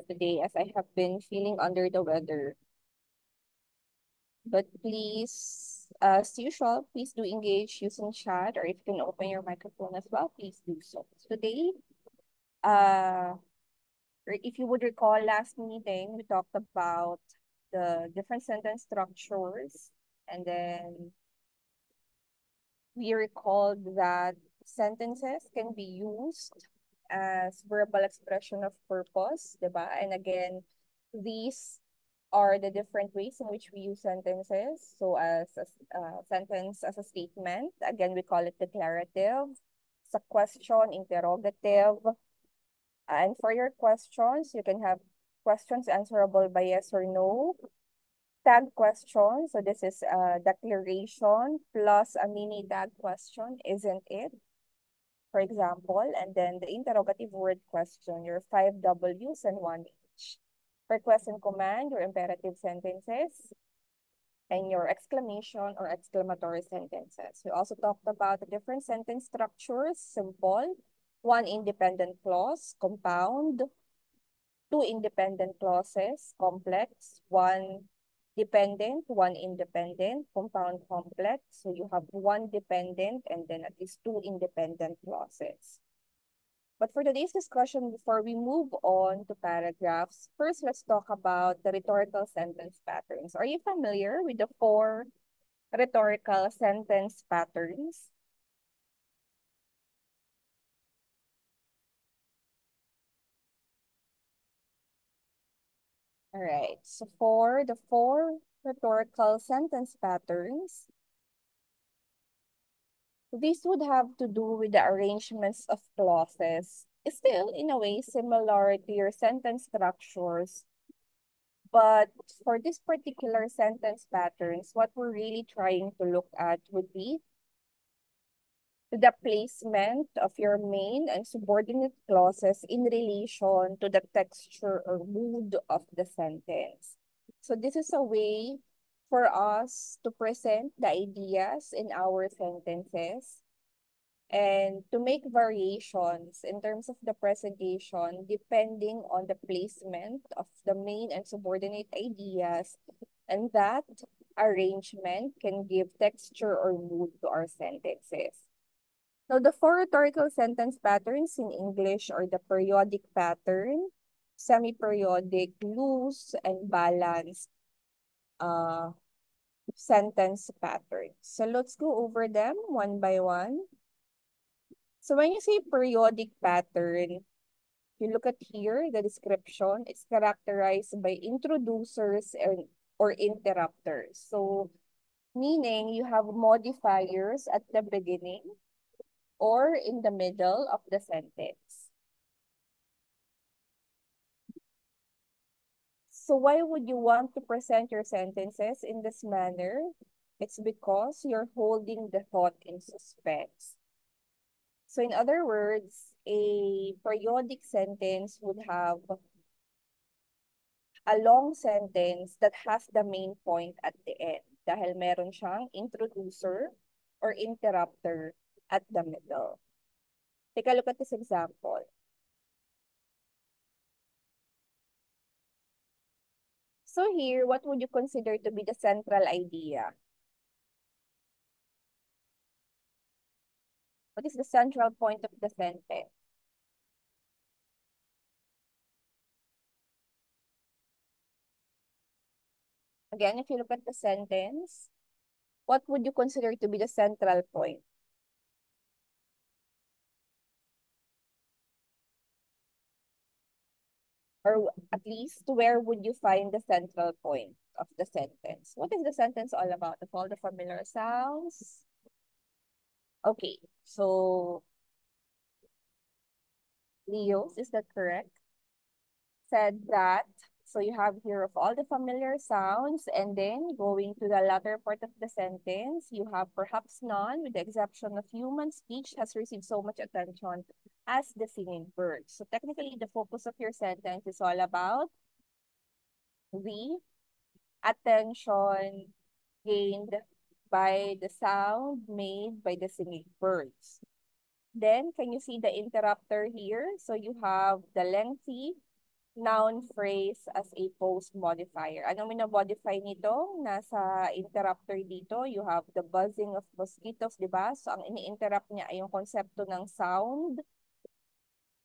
today as I have been feeling under the weather. But please, as usual, please do engage using chat, or if you can open your microphone as well, please do so. Today, uh, or if you would recall last meeting, we talked about the different sentence structures, and then we recalled that sentences can be used as verbal expression of purpose, diba? And again, these are the different ways in which we use sentences. So as a sentence as a statement, again, we call it declarative. It's a question, interrogative. And for your questions, you can have questions answerable by yes or no. Tag question. So this is a declaration plus a mini tag question, isn't it? For example, and then the interrogative word question, your 5 W's and 1 H. For question command, your imperative sentences, and your exclamation or exclamatory sentences. We also talked about the different sentence structures, simple, one independent clause, compound, two independent clauses, complex, one dependent, one independent, compound complex. So you have one dependent and then at least two independent clauses. But for today's discussion, before we move on to paragraphs, first let's talk about the rhetorical sentence patterns. Are you familiar with the 4 rhetorical sentence patterns? All right, so for the 4 rhetorical sentence patterns, this would have to do with the arrangements of clauses. Still, in a way, similar to your sentence structures. But for this particular sentence patterns, what we're really trying to look at would be the placement of your main and subordinate clauses in relation to the texture or mood of the sentence. So this is a way for us to present the ideas in our sentences and to make variations in terms of the presentation depending on the placement of the main and subordinate ideas, and that arrangement can give texture or mood to our sentences. Now, the 4 rhetorical sentence patterns in English are the periodic pattern, semi-periodic, loose, and balanced uh, sentence patterns. So let's go over them one by one. So when you say periodic pattern, you look at here, the description, it's characterized by introducers or interrupters. So meaning you have modifiers at the beginning or in the middle of the sentence. So why would you want to present your sentences in this manner? It's because you're holding the thought in suspense. So in other words, a periodic sentence would have a long sentence that has the main point at the end dahil meron siyang introducer or interrupter at the middle. Take a look at this example. So here, what would you consider to be the central idea? What is the central point of the sentence? Again, if you look at the sentence, what would you consider to be the central point? Or at least where would you find the central point of the sentence? What is the sentence all about? Of all the familiar sounds? Okay, so Leos, is that correct? Said that, so you have here of all the familiar sounds, and then going to the latter part of the sentence, you have perhaps none, with the exception of human speech, has received so much attention as the singing bird. So technically, the focus of your sentence is all about the attention gained by the sound made by the singing birds. Then, can you see the interrupter here? So you have the lengthy noun phrase as a post modifier. Ano minamodify nito? Nasa interrupter dito, you have the buzzing of mosquitoes, di ba? So, ang ini-interrupt niya ay yung konsepto ng sound.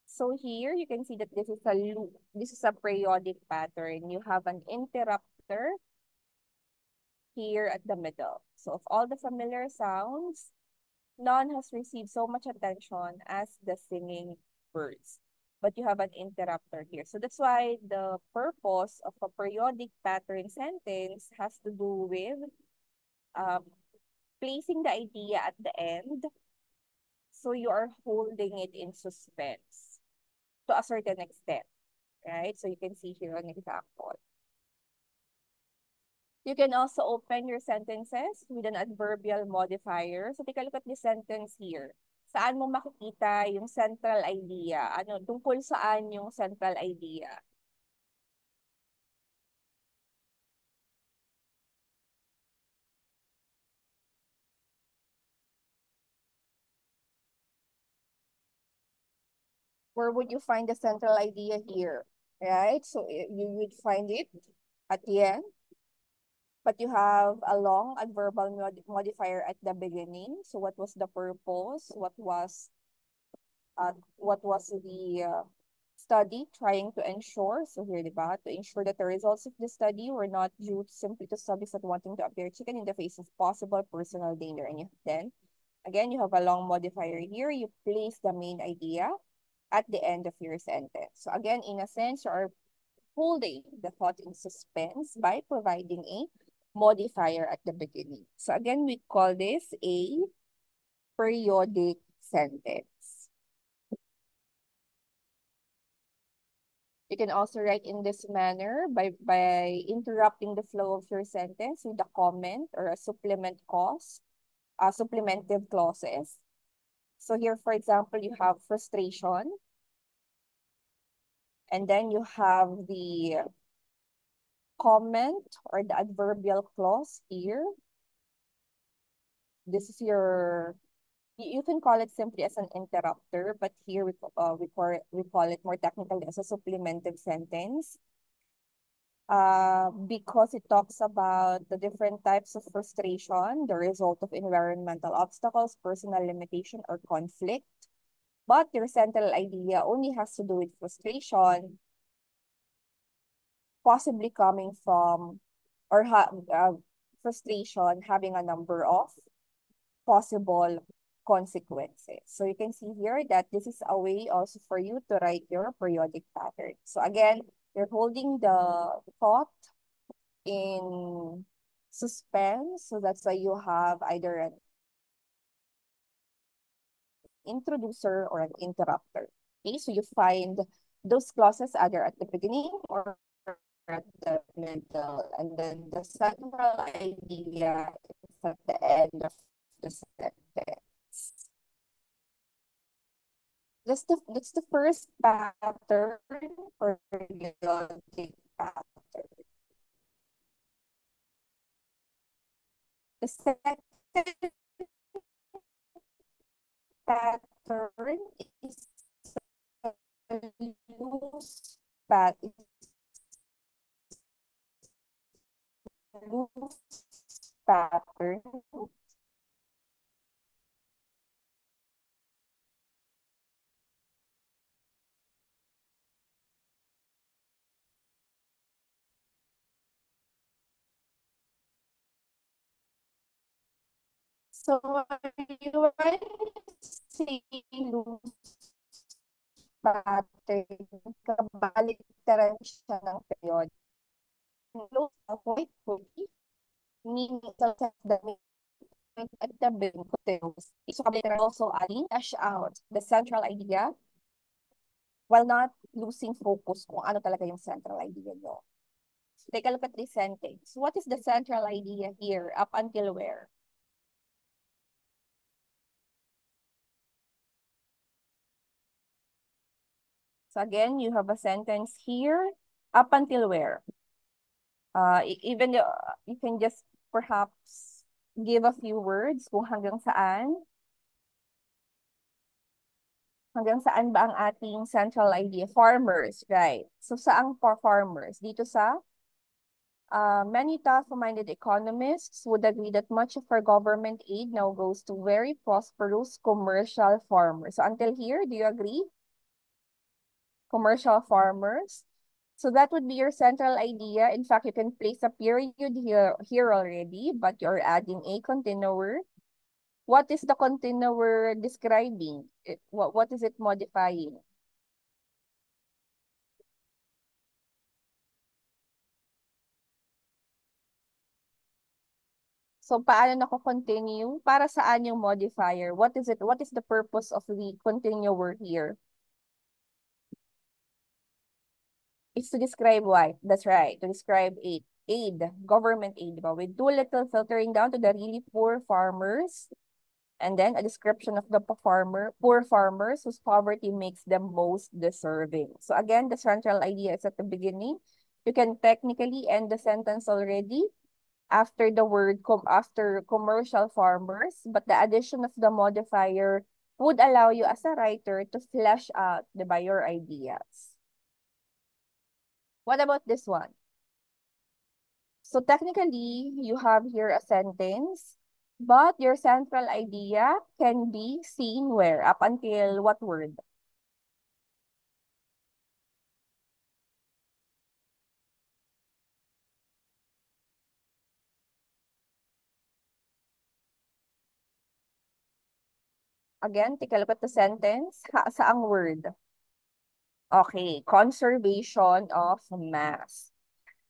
So here, you can see that this is a loop. This is a periodic pattern. You have an interrupter here at the middle. So of all the familiar sounds, none has received so much attention as the singing birds. But you have an interrupter here. So that's why the purpose of a periodic pattern sentence has to do with um, placing the idea at the end. So you are holding it in suspense to a certain extent, right? So you can see here an example. You can also open your sentences with an adverbial modifier. So take a look at this sentence here. Saan mo makikita yung central idea? Ano, tungkol saan yung central idea? Where would you find the central idea here? Right? So you would find it at the end, but you have a long adverbial modifier at the beginning. So what was the purpose? What was the study trying to ensure? So here, diba? To ensure that the results of the study were not due simply to subjects that wanting to appear chicken in the face of possible personal danger. And then, again, you have a long modifier here. You place the main idea at the end of your sentence. So again, in a sense, you are holding the thought in suspense by providing a modifier at the beginning. So again, we call this a periodic sentence. You can also write in this manner by interrupting the flow of your sentence with a comment or a supplementive clauses. So here, for example, you have frustration, and then you have the comment or the adverbial clause here. This is your, you can call it simply as an interrupter, but here we call it more technically as a supplementive sentence. Because it talks about the different types of frustration, the result of environmental obstacles, personal limitation, or conflict. But your central idea only has to do with frustration, possibly coming from, or frustration having a number of possible consequences. So you can see here that this is a way also for you to write your periodic pattern. So again, you're holding the thought in suspense. So that's why you have either an introducer or an interrupter. Okay, so you find those clauses either at the beginning or at the middle. And then the central idea is at the end of the sentence. That's the first pattern or periodic pattern. The second pattern is a loose pattern. So when you say loose pattern, kabaliktaran siya ng period. Loose white hoodie, meaning the at the beginning continuous. So kabaliktaran also adding dash out the central idea while not losing focus kung ano talaga yung central idea nyo. So take a look at this sentence. What is the central idea here up until where? So again, you have a sentence here up until where? Even you can just perhaps give a few words kung hanggang saan. Hanggang saan ba ang ating central idea? Farmers, right? So, saang for farmers? Dito sa many tough-minded economists would agree that much of our government aid now goes to very prosperous commercial farmers. So, until here, do you agree? Commercial farmers. So that would be your central idea. In fact, you can place a period here already, but you're adding a continuer. What is the continuer describing? What is it modifying? So paano nako-continue? Para saan yung modifier? What is it? What is the purpose of the continuer here? It's to describe what? That's right. To describe aid, government aid, diba? With too little filtering down to the really poor farmers. And then a description of the poor farmers whose poverty makes them most deserving. So again, the central idea is at the beginning. You can technically end the sentence already after the word after commercial farmers, but the addition of the modifier would allow you as a writer to flesh out your ideas. What about this one? So technically, you have here a sentence, but your central idea can be seen where? Up until what word? Again, take a look at the sentence. Saang word? Okay, conservation of mass.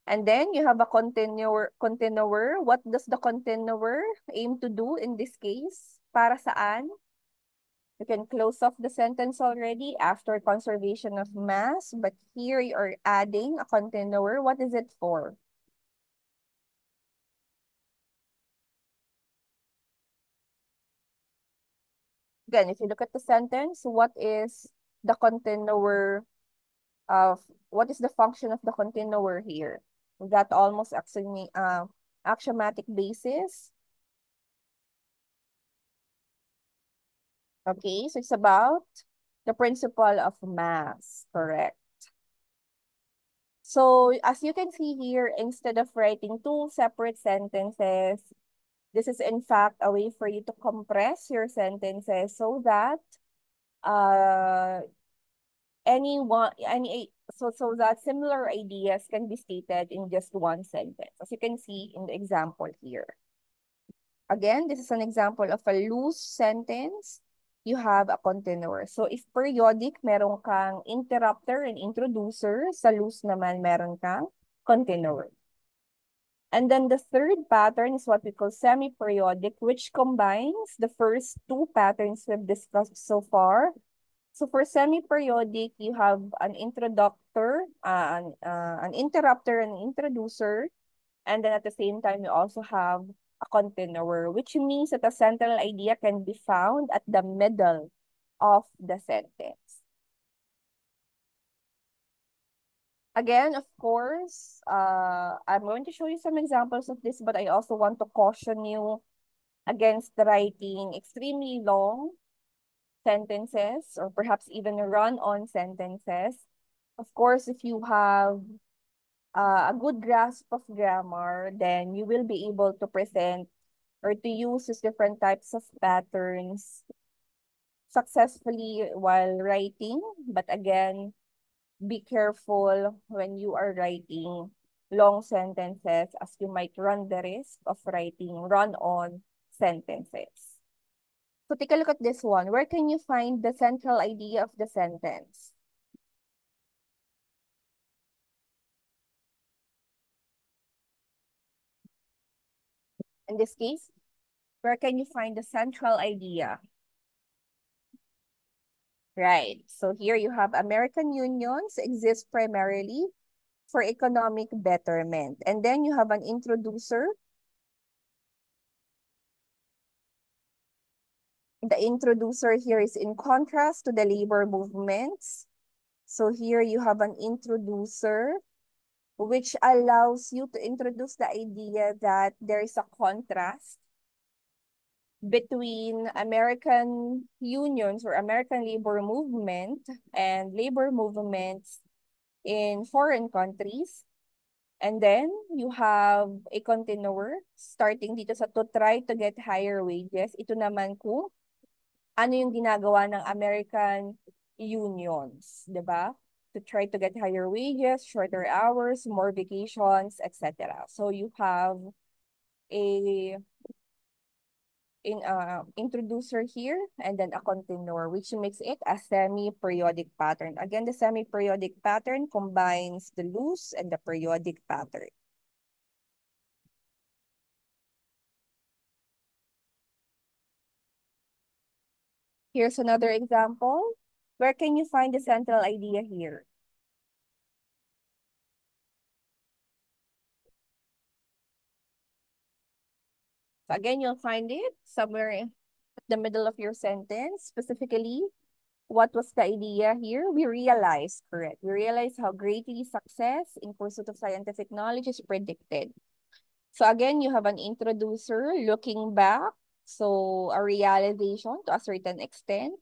And then you have a continuer. What does the continuer aim to do in this case? Para saan? You can close off the sentence already after conservation of mass, but here you're adding a continuer. What is it for? Again, if you look at the sentence, the continuer of what is the function of the continuer here? We got almost axiomatic basis. Okay, so it's about the principle of mass, correct? So as you can see here, instead of writing two separate sentences, this is in fact a way for you to compress your sentences so that uh so that similar ideas can be stated in just one sentence, as you can see in the example here. Again, this is an example of a loose sentence. You have a continuer. So if periodic, meron kang interrupter and introducer. Sa loose naman, meron kang continuer. And then the third pattern is what we call semi-periodic, which combines the first two patterns we've discussed so far. So for semi-periodic, you have an introductor, an interrupter, and introducer. And then at the same time, you also have a continuer, which means that a central idea can be found at the middle of the sentence. Again, of course, I'm going to show you some examples of this, but I also want to caution you against writing extremely long sentences or perhaps even run-on sentences. Of course, if you have a good grasp of grammar, then you will be able to present or to use these different types of patterns successfully while writing. But again, be careful when you are writing long sentences as you might run the risk of writing run-on sentences. So take a look at this one. Where can you find the central idea of the sentence? In this case, where can you find the central idea? Right. So here you have American unions exist primarily for economic betterment. And then you have an introducer. The introducer here is in contrast to the labor movements. So here you have an introducer which allows you to introduce the idea that there is a contrast between American unions or American labor movement and labor movements in foreign countries. And then you have a continuer starting dito sa to try to get higher wages. Ito naman kung ano yung ginagawa ng American unions, 'di ba? To try to get higher wages, shorter hours, more vacations, etc. So you have a introducer here and then a continuer, which makes it a semi-periodic pattern. Again, the semi-periodic pattern combines the loose and the periodic pattern. Here's another example. Where can you find the central idea here? So again, you'll find it somewhere at the middle of your sentence. Specifically, what was the idea here? We realize, correct. We realize how greatly success in pursuit of scientific knowledge is predicted. So again, you have an introducer looking back. So a realization to a certain extent.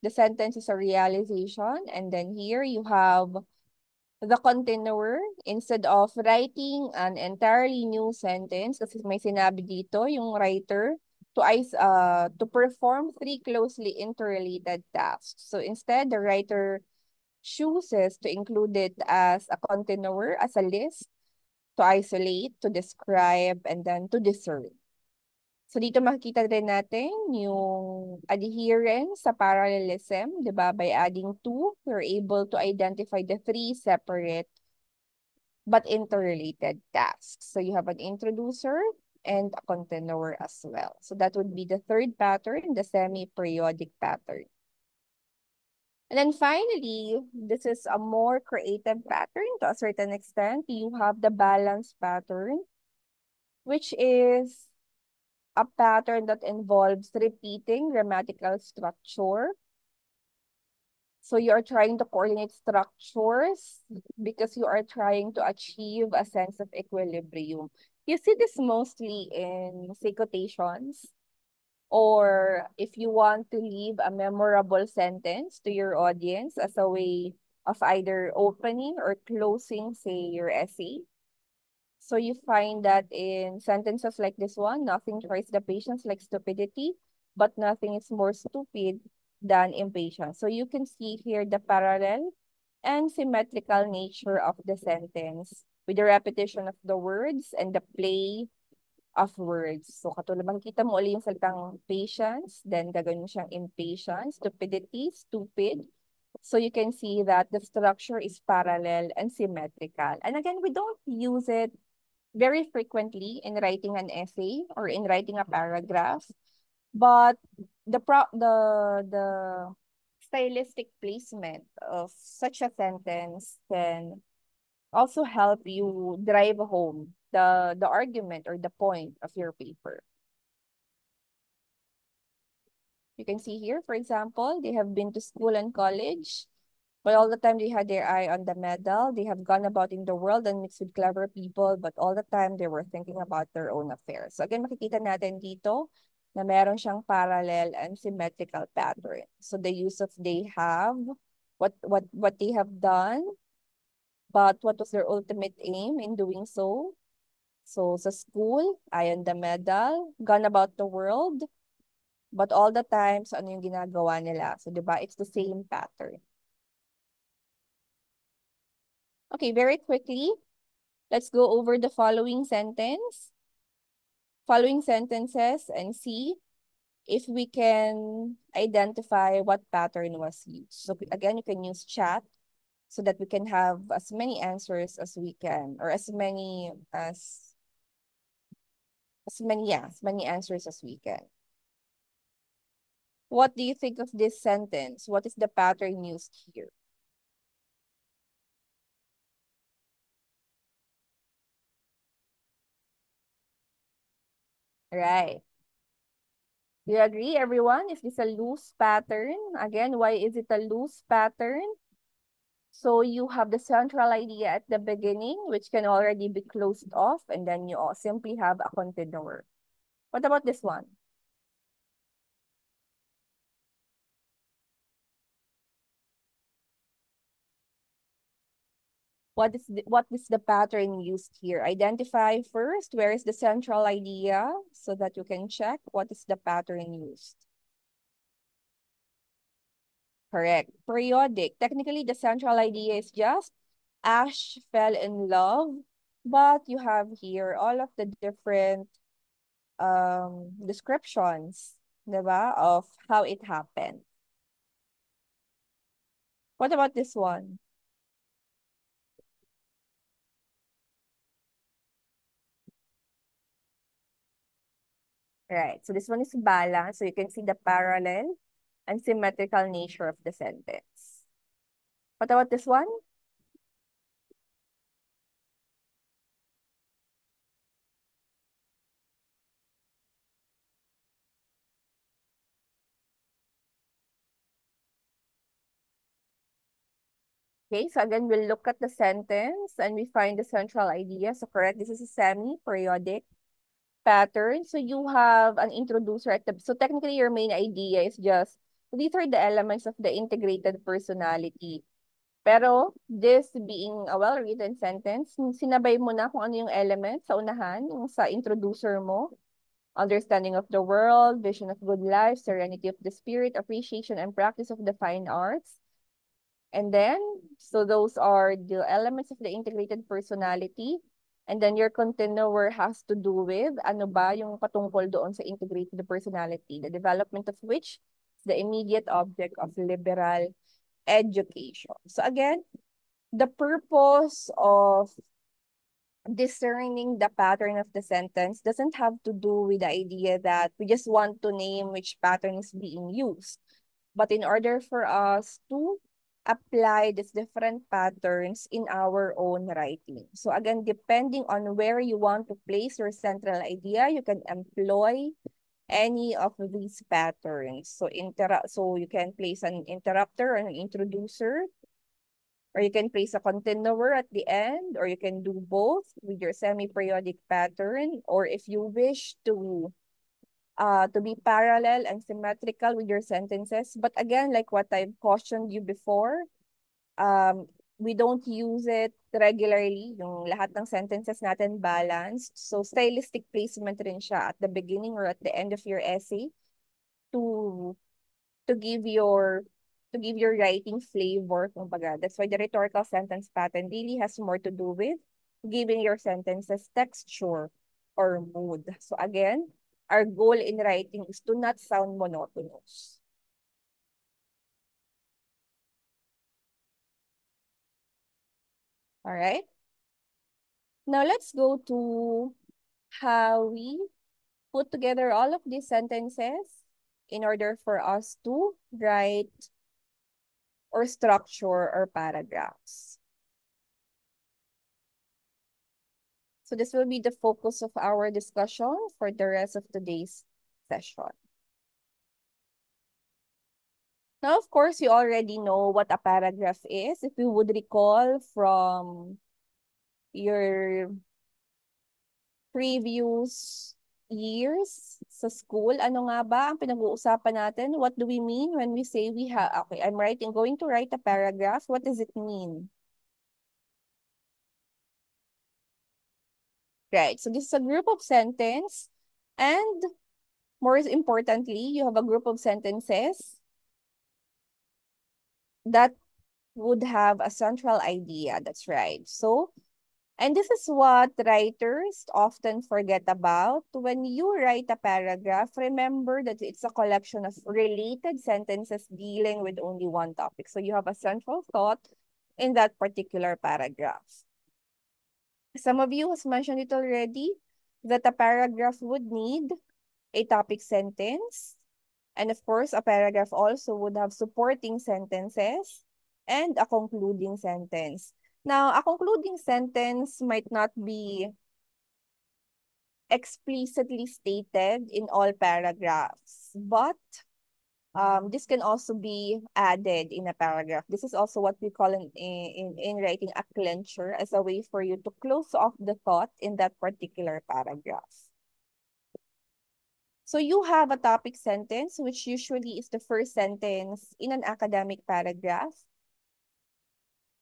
The sentence is a realization. And then here you have the continuer. Instead of writing an entirely new sentence, kasi may sinabi dito, yung writer, to perform three closely interrelated tasks. So instead, the writer chooses to include it as a continuer, as a list, to isolate, to describe, and then to discern. So dito makikita rin natin yung adherence sa parallelism, di ba? By adding two, we're able to identify the three separate but interrelated tasks. So you have an introducer and a continuer as well. So that would be the third pattern, the semi-periodic pattern. And then finally, this is a more creative pattern to a certain extent. You have the balance pattern, which is a pattern that involves repeating grammatical structure. So you are trying to coordinate structures because you are trying to achieve a sense of equilibrium. You see this mostly in, say, quotations, or if you want to leave a memorable sentence to your audience as a way of either opening or closing, say, your essay. So you find that in sentences like this one, nothing tries the patience like stupidity, but nothing is more stupid than impatience. So you can see here the parallel and symmetrical nature of the sentence with the repetition of the words and the play of words. So katulad makikita mo ulit yung salitang patience, then gagawin mo siyang impatience, stupidity, stupid. So you can see that the structure is parallel and symmetrical. And again, we don't use it very frequently in writing an essay or in writing a paragraph, but the stylistic placement of such a sentence can also help you drive home the argument or the point of your paper. You can see here, for example, they have been to school and college, but all the time they had their eye on the medal. They have gone about in the world and mixed with clever people, but all the time they were thinking about their own affairs. So again, makikita natin dito na meron siyang parallel and symmetrical pattern. So the use of they have, what they have done, but what was their ultimate aim in doing so? So sa school, eye on the medal, gone about the world, but all the time, so ano yung ginagawa nila? So, di ba, it's the same pattern. Okay, very quickly, let's go over the following sentences and see if we can identify what pattern was used. So again, you can use chat so that we can have as many answers as we can, or as many answers as we can. What do you think of this sentence? What is the pattern used here? Right. Do you agree, everyone? Is this a loose pattern? Again, why is it a loose pattern? So you have the central idea at the beginning, which can already be closed off, and then you all simply have a continuer. What about this one? what is the pattern used here? Identify first where is the central idea so that you can check what is the pattern used. Correct. Periodic. Technically, the central idea is just Ash fell in love, but you have here all of the different descriptions, diba, of how it happened. What about this one? Right. So this one is balance. So you can see the parallel and symmetrical nature of the sentence. What about this one? Okay, so again, we'll look at the sentence and we find the central idea. So correct, this is a semi-periodic pattern. So you have an introducer at the, so technically your main idea is just, these are the elements of the integrated personality. Pero this being a well-written sentence, sinabay mo na kung ano yung element sa unahan, yung sa introducer mo. Understanding of the world, vision of good life, serenity of the spirit, appreciation and practice of the fine arts. And then, so those are the elements of the integrated personality. And then your continuer has to do with ano ba yung patungkol doon sa integrated personality, the development of which is the immediate object of liberal education. So again, the purpose of discerning the pattern of the sentence doesn't have to do with the idea that we just want to name which pattern is being used. But in order for us to apply these different patterns in our own writing. So again, depending on where you want to place your central idea, you can employ any of these patterns. So you can place an interrupter or an introducer, or you can place a continuer at the end, or you can do both with your semi-periodic pattern, or if you wish to be parallel and symmetrical with your sentences. But again, like what I've cautioned you before, we don't use it regularly. Yung lahat ng sentences natin balanced. So stylistic placement rin siya at the beginning or at the end of your essay to to give your to give your writing flavor, kumbaga. That's why the rhetorical sentence pattern really has more to do with giving your sentences texture or mood. So again, our goal in writing is to not sound monotonous. All right? Now let's go to how we put together all of these sentences in order for us to write or structure our paragraphs. So this will be the focus of our discussion for the rest of today's session. Now, of course, you already know what a paragraph is. If you would recall from your previous years sa school, ano nga ba ang pinag-uusapan natin? What do we mean when we say okay, going to write a paragraph. What does it mean? Right, so this is a group of sentence, and more importantly, you have a group of sentences that would have a central idea. That's right. So, and this is what writers often forget about. When you write a paragraph, remember that it's a collection of related sentences dealing with only one topic. So you have a central thought in that particular paragraph. Some of you has mentioned it already, that a paragraph would need a topic sentence. And of course, a paragraph also would have supporting sentences and a concluding sentence. Now, a concluding sentence might not be explicitly stated in all paragraphs, but this can also be added in a paragraph. This is also what we call in writing a clincher, as a way for you to close off the thought in that particular paragraph. So you have a topic sentence, which usually is the first sentence in an academic paragraph.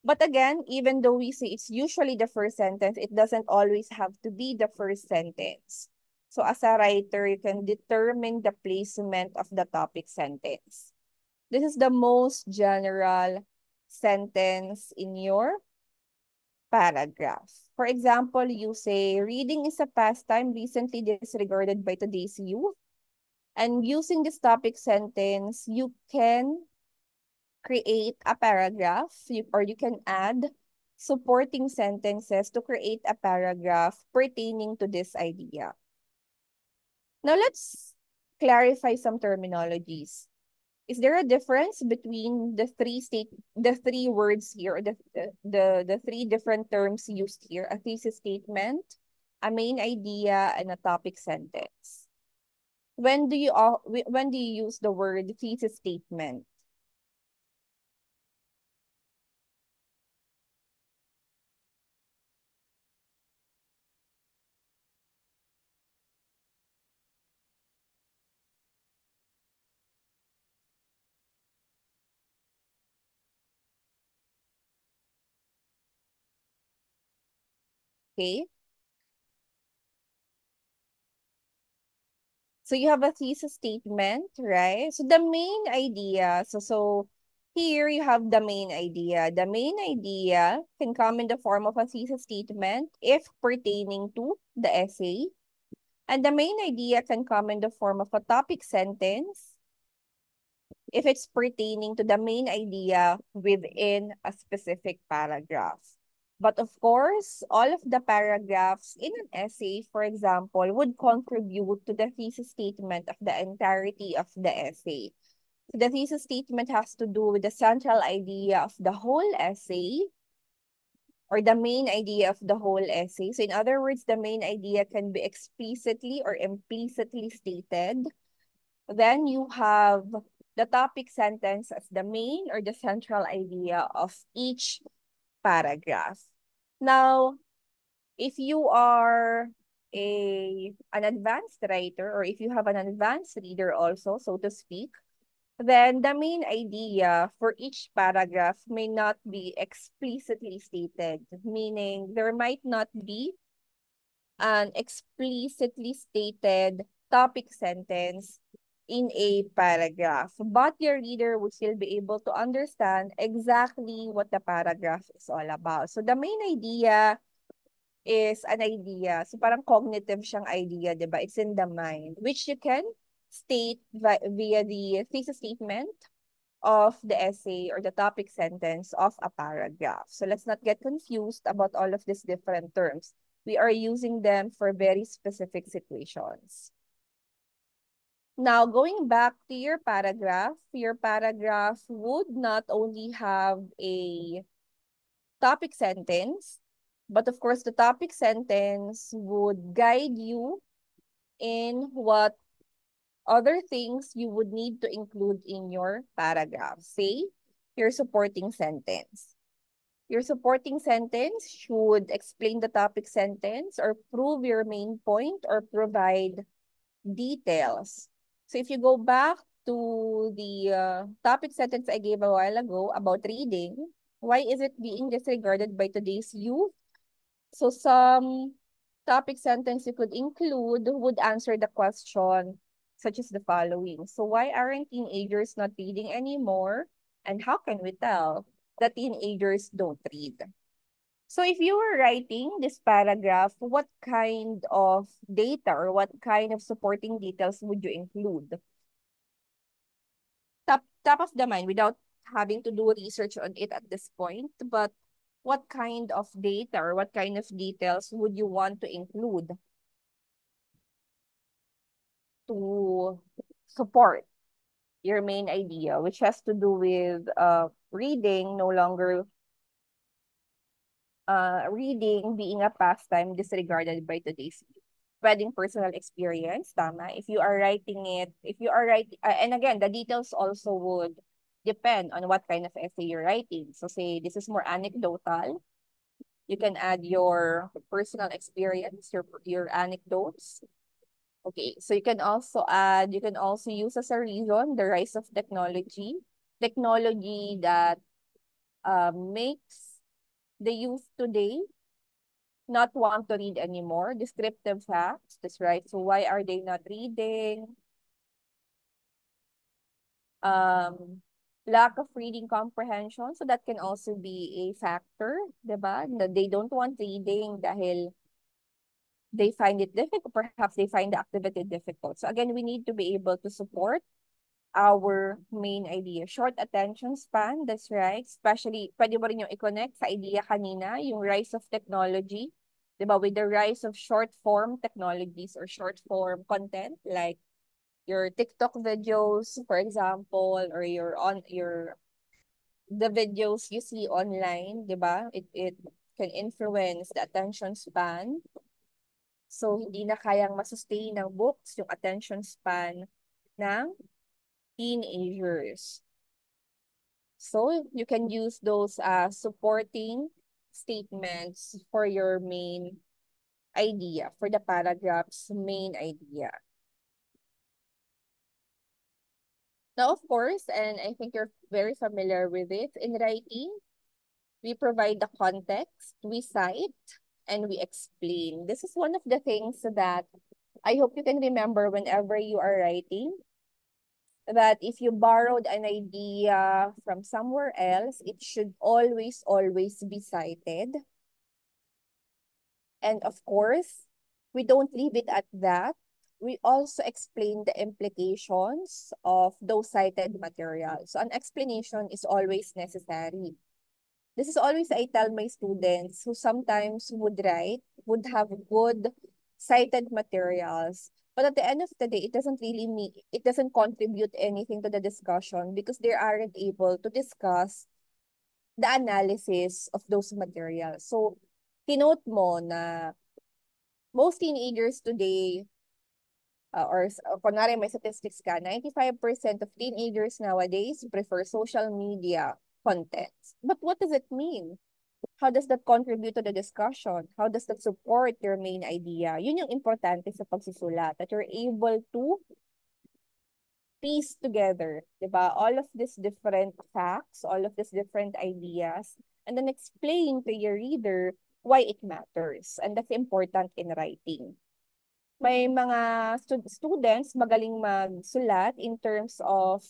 But again, even though we say it's usually the first sentence, it doesn't always have to be the first sentence. So as a writer, you can determine the placement of the topic sentence. This is the most general sentence in your paragraph. For example, you say, reading is a pastime recently disregarded by today's youth. And using this topic sentence, you can create a paragraph or you can add supporting sentences to create a paragraph pertaining to this idea. Now let's clarify some terminologies. Is there a difference between the three words here, the three different terms used here, a thesis statement, a main idea, and a topic sentence? When do you use the word thesis statement? Okay? So you have a thesis statement, right? So the main idea, so here you have the main idea. The main idea can come in the form of a thesis statement if pertaining to the essay. And the main idea can come in the form of a topic sentence if it's pertaining to the main idea within a specific paragraph. But of course, all of the paragraphs in an essay, for example, would contribute to the thesis statement of the entirety of the essay. So the thesis statement has to do with the central idea of the whole essay or the main idea of the whole essay. So in other words, the main idea can be explicitly or implicitly stated. Then you have the topic sentence as the main or the central idea of each paragraph. Now, if you are an advanced writer or if you have an advanced reader also, so to speak, then the main idea for each paragraph may not be explicitly stated, meaning there might not be an explicitly stated topic sentence in a paragraph, but your reader would still be able to understand exactly what the paragraph is all about. So the main idea is an idea. So parang cognitive siyang idea, di ba? It's in the mind, which you can state via the thesis statement of the essay or the topic sentence of a paragraph. So let's not get confused about all of these different terms. We are using them for very specific situations. Now, going back to your paragraph would not only have a topic sentence, but of course, the topic sentence would guide you in what other things you would need to include in your paragraph. Say, your supporting sentence. Your supporting sentence should explain the topic sentence or prove your main point or provide details. So if you go back to the topic sentence I gave a while ago about reading, why is it being disregarded by today's youth? So some topic sentence you could include would answer the question such as the following. So why aren't teenagers not reading anymore? And how can we tell that teenagers don't read? So if you were writing this paragraph, what kind of data or what kind of supporting details would you include? Top of the mind without having to do research on it at this point, but what kind of data or what kind of details would you want to include to support your main idea, which has to do with reading no longer reading being a pastime disregarded by today's youth. Spreading personal experience, tama. If you are writing it, if you are writing, and again, the details also would depend on what kind of essay you're writing. So say this is more anecdotal, you can add your personal experience, your anecdotes. Okay, so you can also use as a reason the rise of technology that makes the youth today not want to read anymore. Descriptive facts, that's right. So why are they not reading? Um, Lack of reading comprehension. So that can also be a factor, diba? That they don't want reading dahil they find it difficult. Perhaps they find the activity difficult. So again, we need to be able to support our main idea. Short attention span, that's right. Especially, pwede mo rin yung i-connect sa idea kanina, yung rise of technology. Diba? With the rise of short form technologies or short form content, like your TikTok videos, for example, or the videos you see online, diba? It can influence the attention span. So, hindi na kayang masustain ng books yung attention span ng teenagers. So you can use those supporting statements for your main idea, for the paragraph's main idea. Now, of course, and I think you're very familiar with it, in writing, we provide the context, we cite, and we explain. This is one of the things that I hope you can remember whenever you are writing, that if you borrowed an idea from somewhere else, it should always, always be cited. And of course, we don't leave it at that. We also explain the implications of those cited materials. So an explanation is always necessary. This is always I tell my students who sometimes would write, would have good cited materials. But at the end of the day, it doesn't really mean, it doesn't contribute anything to the discussion because they aren't able to discuss the analysis of those materials. So, tinote mo na most teenagers today, kunwari may statistics ka, 95% of teenagers nowadays prefer social media contents. But what does it mean? How does that contribute to the discussion? How does that support your main idea? Yun yung importante sa pagsusulat, that you're able to piece together, diba? All of these different facts, all of these different ideas, and then explain to your reader why it matters. And that's important in writing. May mga students magaling magsulat in terms of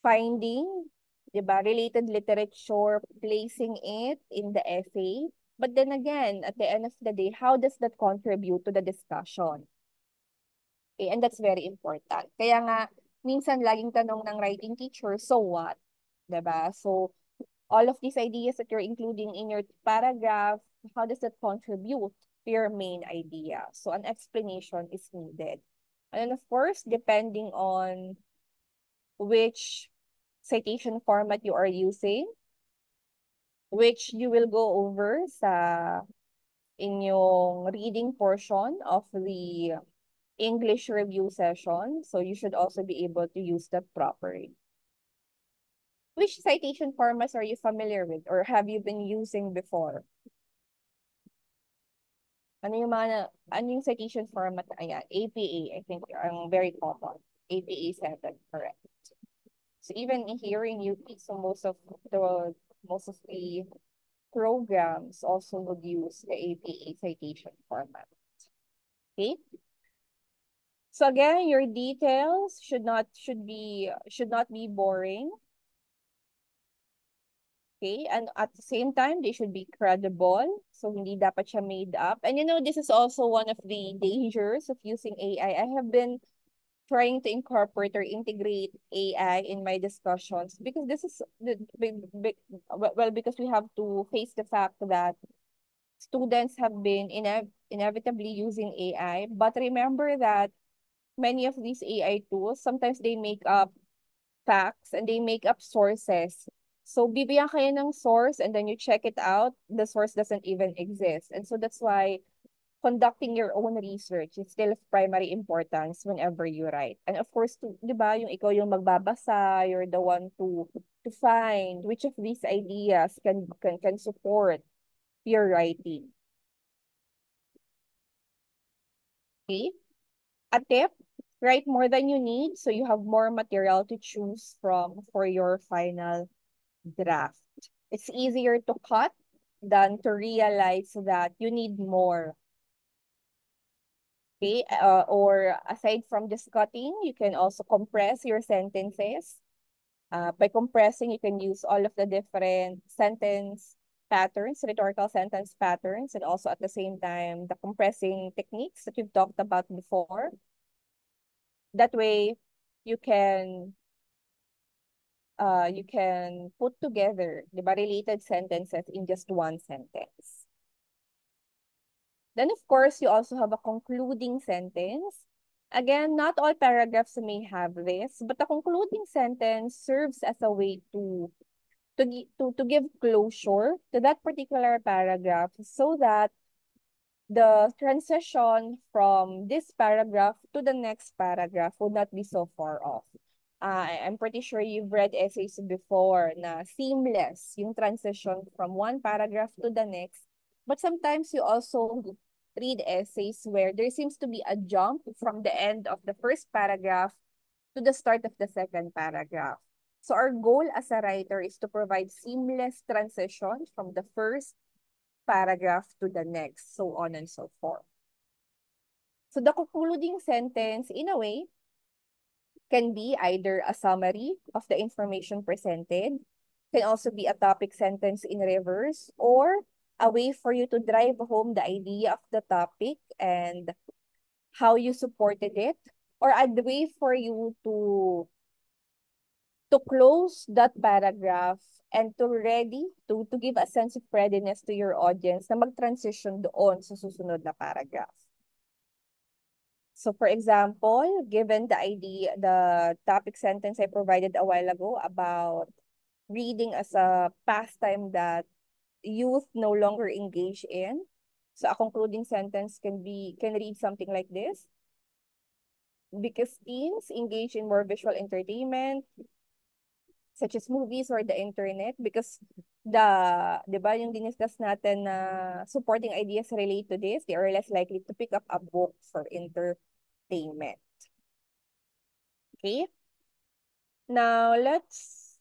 finding, diba, related literature, placing it in the essay. But then again, at the end of the day, how does that contribute to the discussion? Okay, and that's very important. Kaya nga, minsan laging tanong ng writing teacher, so what? Diba? So, all of these ideas that you're including in your paragraph, how does that contribute to your main idea? So, an explanation is needed. And then, of course, depending on which citation format you are using, which you will go over sa inyong reading portion of the English review session. So you should also be able to use that properly. Which citation formats are you familiar with or have you been using before? Ano yung citation format? Ayan, APA, I think ang very common. APA 7, correct. So even here in UP, so most of the programs also would use the APA citation format. Okay? So again, your details should not be boring. Okay? And at the same time, they should be credible. So hindi dapat siya made up. And you know, this is also one of the dangers of using AI. I have been trying to incorporate or integrate AI in my discussions because this is because we have to face the fact that students have been inevitably using AI. But remember that many of these AI tools, sometimes they make up facts and they make up sources. So bibigyan kayo ng source and then you check it out, the source doesn't even exist. And so that's why conducting your own research is still of primary importance whenever you write. And of course, di ba, yung ikaw yung magbabasa, you're the one to find which of these ideas can support your writing. Okay? A tip, write more than you need so you have more material to choose from for your final draft. It's easier to cut than to realize that you need more. Okay, or aside from just cutting, you can also compress your sentences. By compressing, you can use all of the different sentence patterns, rhetorical sentence patterns, and also at the same time, the compressing techniques that we've talked about before. That way, you can you can put together the related sentences in just one sentence. Then, of course, you also have a concluding sentence. Again, not all paragraphs may have this, but the concluding sentence serves as a way to give closure to that particular paragraph so that the transition from this paragraph to the next paragraph would not be so far off. I'm pretty sure you've read essays before na seamless yung transition from one paragraph to the next. But sometimes you also read essays where there seems to be a jump from the end of the first paragraph to the start of the second paragraph. So our goal as a writer is to provide seamless transition from the first paragraph to the next, so on and so forth. So the concluding sentence, in a way, can be either a summary of the information presented, can also be a topic sentence in reverse, or a way for you to drive home the idea of the topic and how you supported it, or a way for you to close that paragraph and to give a sense of readiness to your audience na mag-transition doon sa susunod na paragraph. So for example, given the topic sentence I provided a while ago about reading as a pastime that youth no longer engage in, so a concluding sentence can read something like this. Because teens engage in more visual entertainment, such as movies or the internet, because di ba yung diniscuss natin na supporting ideas relate to this, they are less likely to pick up a book for entertainment. Okay? Now, let's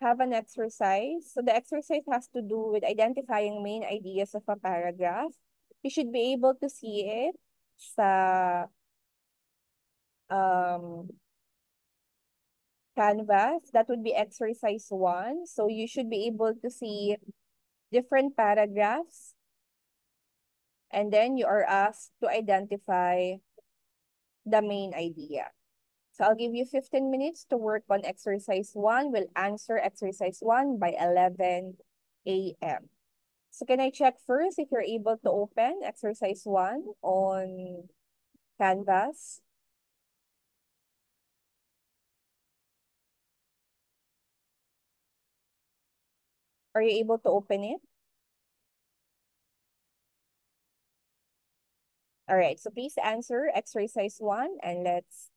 have an exercise. So the exercise has to do with identifying main ideas of a paragraph. You should be able to see it sa um, Canvas. That would be exercise 1. So you should be able to see different paragraphs, and then you are asked to identify the main idea. So I'll give you 15 minutes to work on exercise 1. We'll answer exercise 1 by 11 a.m. So can I check first if you're able to open exercise 1 on Canvas? Are you able to open it? All right, so please answer exercise 1 and let's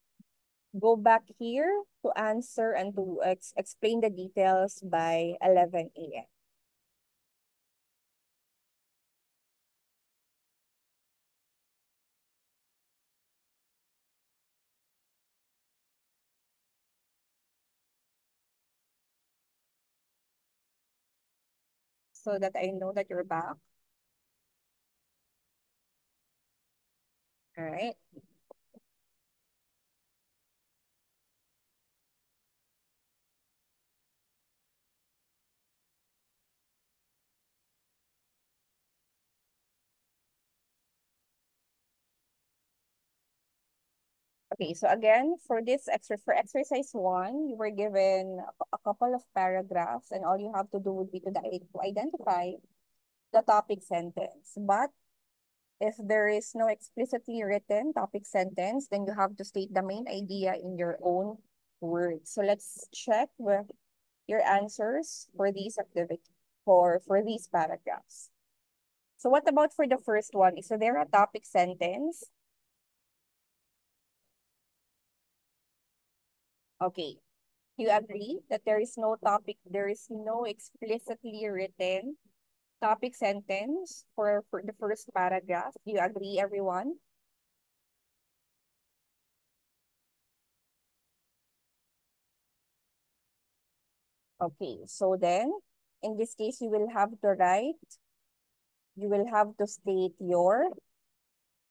go back here to answer and to explain the details by 11 a.m. So that I know that you're back. All right. Okay, so again, for exercise 1, you were given a couple of paragraphs and all you have to do would be to identify the topic sentence. But if there is no explicitly written topic sentence, then you have to state the main idea in your own words. So let's check with your answers for these activities, for these paragraphs. So what about for the first one? Is there a topic sentence? Okay. You agree that there is no explicitly written topic sentence for the first paragraph. Do you agree, everyone? Okay, so then, in this case, you will have to write you will have to state your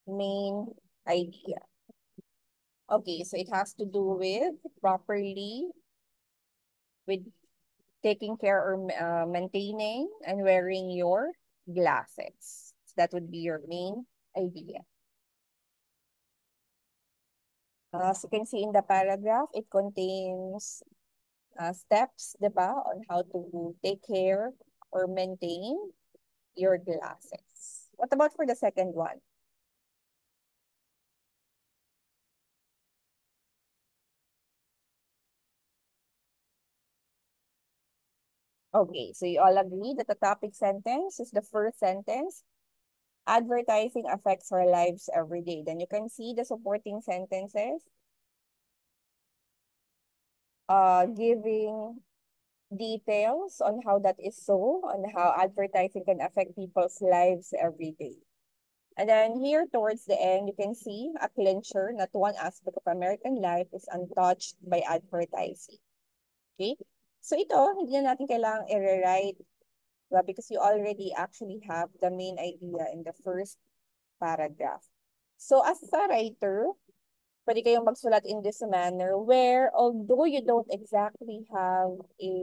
main idea. Okay, so it has to do with properly with taking care or maintaining and wearing your glasses. So that would be your main idea. As you can see in the paragraph, it contains steps, diba, on how to take care or maintain your glasses. What about for the second one? Okay, so you all agree that the topic sentence is the first sentence. Advertising affects our lives every day. Then you can see the supporting sentences, giving details on how that is so, on how advertising can affect people's lives every day. And then here towards the end, you can see a clincher, not one aspect of American life is untouched by advertising. Okay? So ito, hindi na natin kailangang i-rewrite, diba? Because you already actually have the main idea in the first paragraph. So as a writer, pwede kayong magsulat in this manner where although you don't exactly have a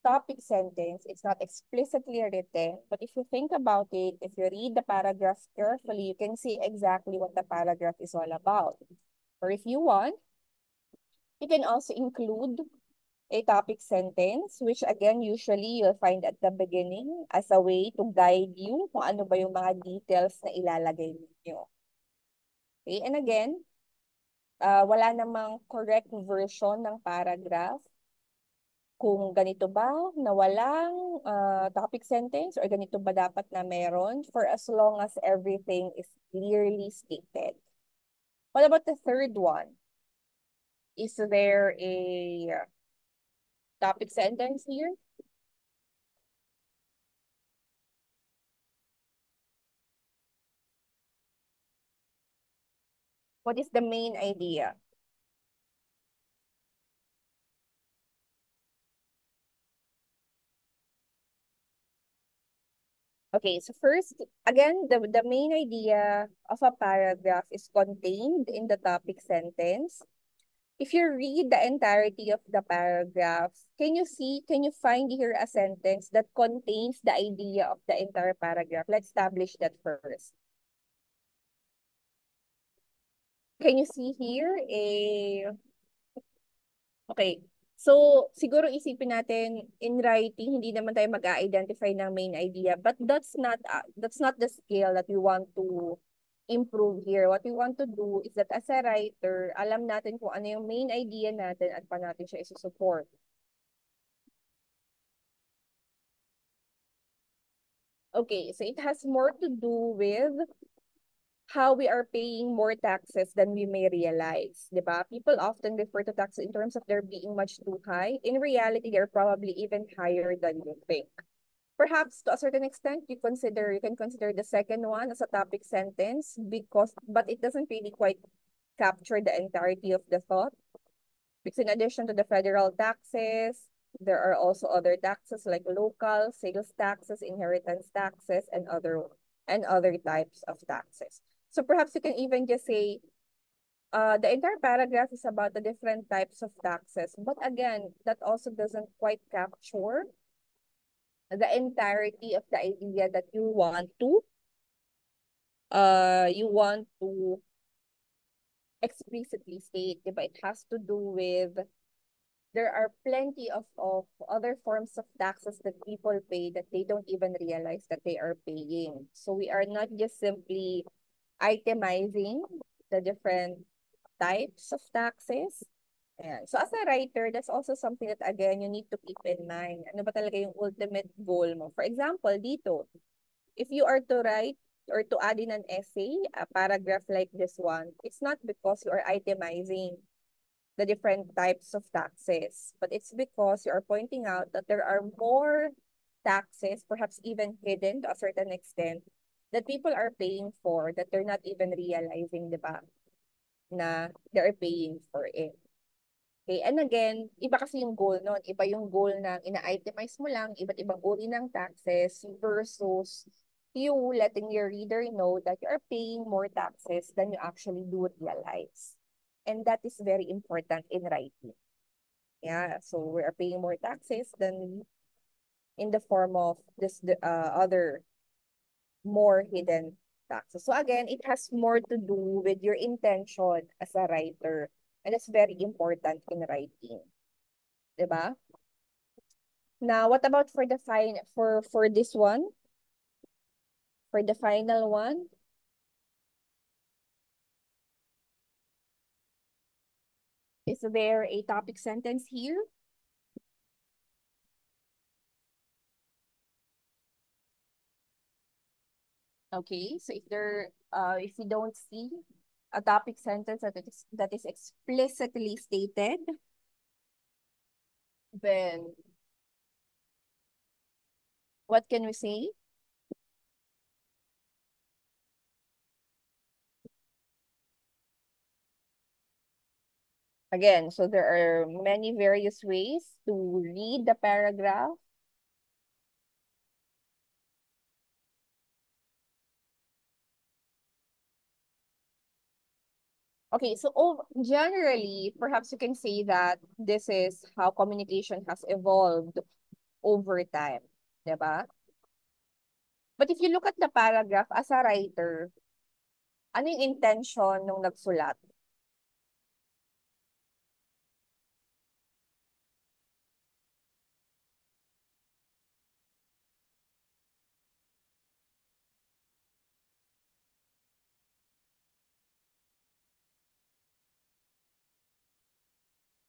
topic sentence, it's not explicitly written, but if you think about it, if you read the paragraph carefully, you can see exactly what the paragraph is all about. Or if you want, you can also include a topic sentence, which again, usually you'll find at the beginning as a way to guide you kung ano ba yung mga details na ilalagay ninyo. Okay, and again, wala namang correct version ng paragraph kung ganito ba na walang topic sentence or ganito ba dapat na meron for as long as everything is clearly stated. What about the third one? Is there a topic sentence here? What is the main idea? Okay, so first, again, the main idea of a paragraph is contained in the topic sentence. If you read the entirety of the paragraph, can you find here a sentence that contains the idea of the entire paragraph? Let's establish that first. Can you see here okay. So, siguro isipin natin in writing, hindi naman tayo mag-identify ng main idea, but that's not the skill that we want to improve here. What we want to do is that as a writer, alam natin kung ano yung main idea natin at paano natin siya isusupport. Okay, so it has more to do with how we are paying more taxes than we may realize, di ba? People often refer to taxes in terms of there being much too high. In reality, they're probably even higher than you think. Perhaps to a certain extent, you can consider the second one as a topic sentence but it doesn't really quite capture the entirety of the thought. Because in addition to the federal taxes, there are also other taxes like local, sales taxes, inheritance taxes, and other types of taxes. So perhaps you can even just say, the entire paragraph is about the different types of taxes. But again, that also doesn't quite capture the entirety of the idea that you want to explicitly state, diba? It has to do with there are plenty of other forms of taxes that people pay that they don't even realize that they are paying. So we are not just simply itemizing the different types of taxes. Ayan. So as a writer, that's also something that again, you need to keep in mind. Ano ba talaga yung ultimate goal mo? For example, dito, if you are to write or to add in an essay, a paragraph like this one, it's not because you are itemizing the different types of taxes, but it's because you are pointing out that there are more taxes, perhaps even hidden to a certain extent, that people are paying for that they're not even realizing, di ba, na they're paying for it. Okay, and again, iba kasi yung goal nun. Iba yung goal na ina-itemize mo lang, iba't ibang uri ng taxes versus you letting your reader know that you are paying more taxes than you actually do realize. And that is very important in writing. Yeah, so we are paying more taxes than in the form of this the other more hidden taxes. So again, it has more to do with your intention as a writer. And it's very important in writing. Diba? Now, what about for the for this one? For the final one? Is there a topic sentence here? Okay, so if you don't see a topic sentence that is explicitly stated, then what can we say? Again, so there are many various ways to read the paragraph. Okay, so generally, perhaps you can say that this is how communication has evolved over time, diba? But if you look at the paragraph as a writer, ano yung intention nung nagsulat?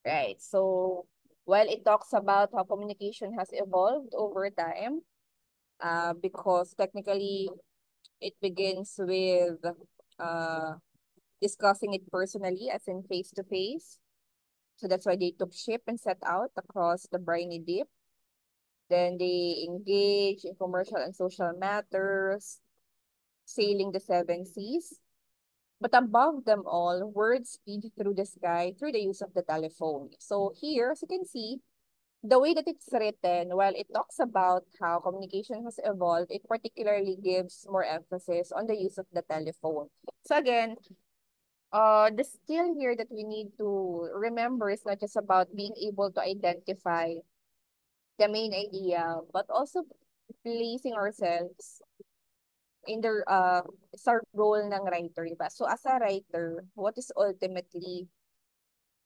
Right. So while it talks about how communication has evolved over time, because technically it begins with uh, discussing it personally, as in face to face. So that's why they took ship and set out across the briny deep. Then they engage in commercial and social matters, sailing the seven seas. But above them all, words speed through the sky through the use of the telephone. So here, as you can see, the way that it's written, while it talks about how communication has evolved, it particularly gives more emphasis on the use of the telephone. So again, the skill here that we need to remember is not just about being able to identify the main idea, but also placing ourselves in the sa role ng writer, diba? So as a writer, what is ultimately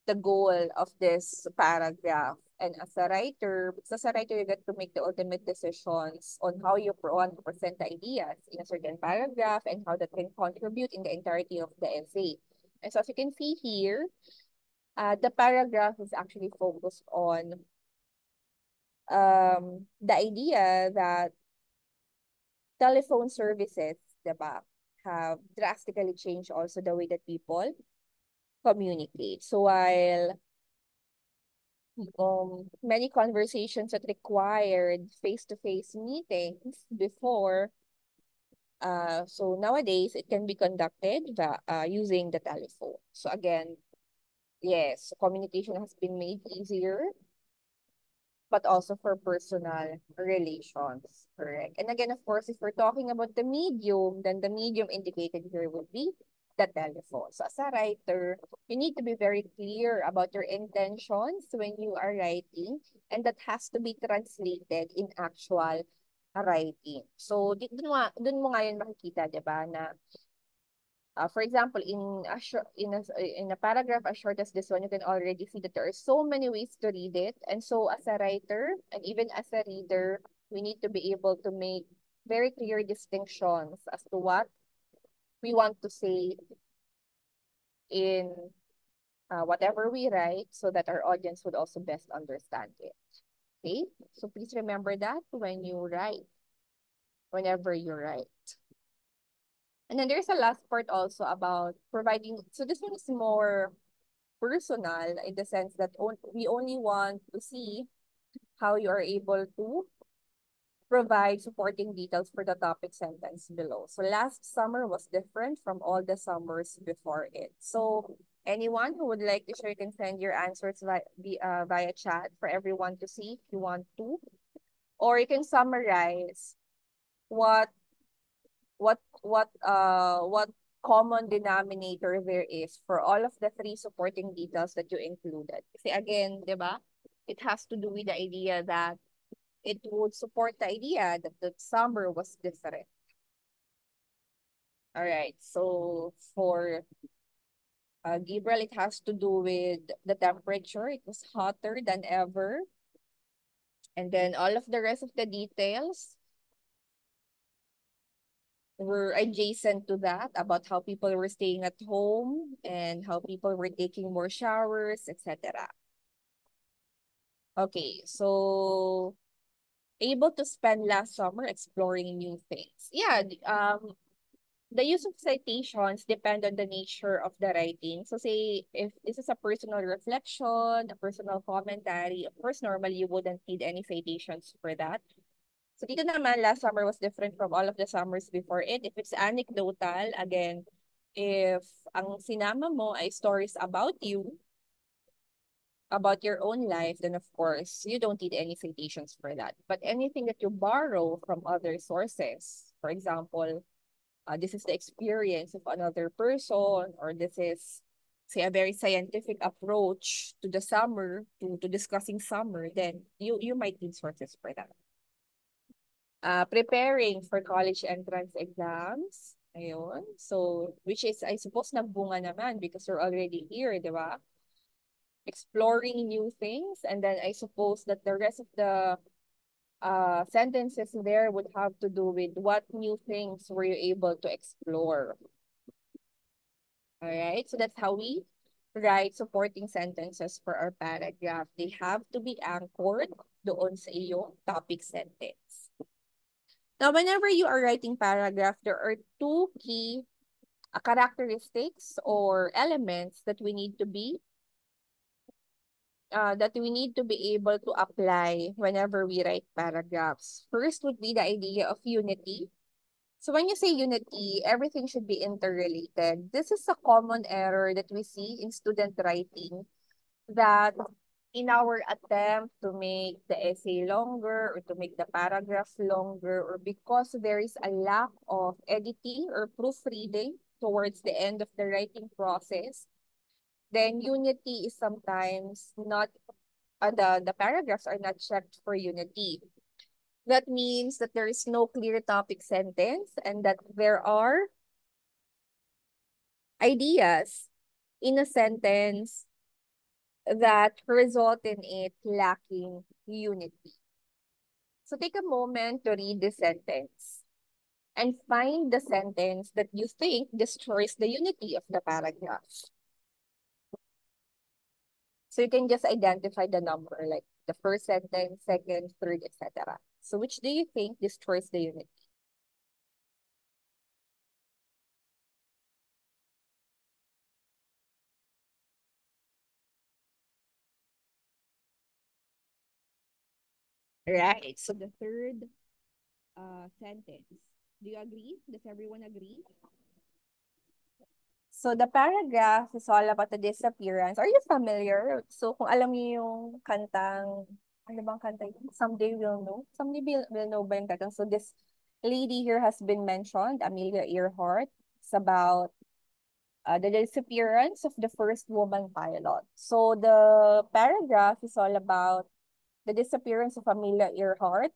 the goal of this paragraph? And as a writer, you get to make the ultimate decisions on how you want to present the ideas in a certain paragraph and how that can contribute in the entirety of the essay. And so as you can see here, the paragraph is actually focused on the idea that telephone services, diba, have drastically changed also the way that people communicate. So while many conversations that required face-to-face meetings before, so nowadays it can be conducted using the telephone. So again, yes, communication has been made easier, but also for personal relations, correct? And again, of course, if we're talking about the medium, then the medium indicated here would be the telephone. So as a writer, you need to be very clear about your intentions when you are writing, and that has to be translated in actual writing. So dun mo ngayon makikita, 'di ba, na for example, in a paragraph as short as this one, you can already see that there are so many ways to read it. And so as a writer, and even as a reader, we need to be able to make very clear distinctions as to what we want to say in whatever we write so that our audience would also best understand it. Okay? So please remember that whenever you write. And then there's a last part also about providing, so this one is more personal in the sense that we only want to see how you are able to provide supporting details for the topic sentence below. So last summer was different from all the summers before it. So anyone who would like to share, you can send your answers via chat for everyone to see if you want to. Or you can summarize what what common denominator there is for all of the three supporting details that you included. Kasi again, 'di ba? It has to do with the idea that it would support the idea that the summer was different. All right. So for Gabriel, it has to do with the temperature. It was hotter than ever. And then all of the rest of the details were adjacent to that about how people were staying at home and how people were taking more showers, etc. Okay, so able to spend last summer exploring new things. Yeah, the use of citations depend on the nature of the writing. So say if this is a personal reflection, a personal commentary, of course normally you wouldn't need any citations for that. So dito naman, last summer was different from all of the summers before it. If it's anecdotal, again, if ang sinama mo ay stories about you, about your own life, then of course, you don't need any citations for that. But anything that you borrow from other sources, for example, this is the experience of another person, or this is, say, a very scientific approach to the summer, to discussing summer, then you might need sources for that. Preparing for college entrance exams. Ayun. So, which is, I suppose, nagbunga naman because you're already here, di ba? Exploring new things. And then I suppose that the rest of the sentences there would have to do with what new things were you able to explore. All right. So that's how we write supporting sentences for our paragraph. They have to be anchored doon sa iyong topic sentence. Now, whenever you are writing paragraph, there are two key characteristics or elements that we need to be able to apply whenever we write paragraphs. First would be the idea of unity. So when you say unity, everything should be interrelated. This is a common error that we see in student writing, that in our attempt to make the essay longer or to make the paragraph longer, or because there is a lack of editing or proofreading towards the end of the writing process, then unity is sometimes not, the paragraphs are not checked for unity. That means that there is no clear topic sentence and that there are ideas in a sentence that result in it lacking unity. So take a moment to read the sentence and find the sentence that you think destroys the unity of the paragraph. So you can just identify the number, like the first sentence, second, third, etc. So which do you think destroys the unity? Right. So the third sentence. Do you agree? Does everyone agree? So the paragraph is all about the disappearance. Are you familiar? So kung alam niyo yung kantang, ano bang kanta yun? Someday We'll Know. We'll Know ba yung kantang? So this lady here has been mentioned, Amelia Earhart. It's about the disappearance of the first woman pilot. So the paragraph is all about the disappearance of Amelia Earhart.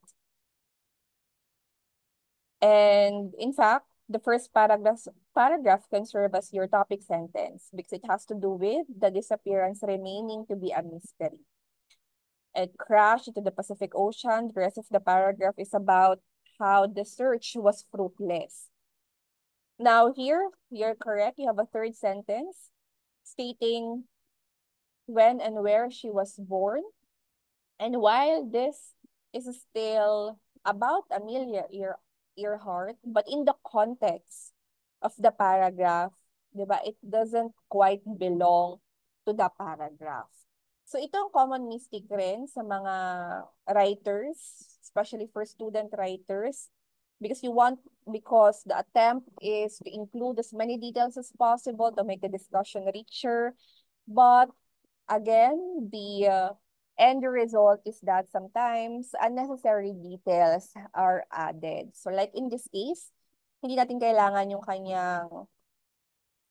And in fact, the first paragraph can serve as your topic sentence because it has to do with the disappearance remaining to be a mystery. It crashed into the Pacific Ocean. The rest of the paragraph is about how the search was fruitless. Now here, you're correct. You have a third sentence stating when and where she was born. And while this is still about Amelia Earhart, but in the context of the paragraph, di ba, it doesn't quite belong to the paragraph. So ito ang common mistake rin sa mga writers, especially for student writers, because the attempt is to include as many details as possible to make the discussion richer. But again, the end result is that sometimes unnecessary details are added. So like in this case, Hindi natin kailangan yung kanyang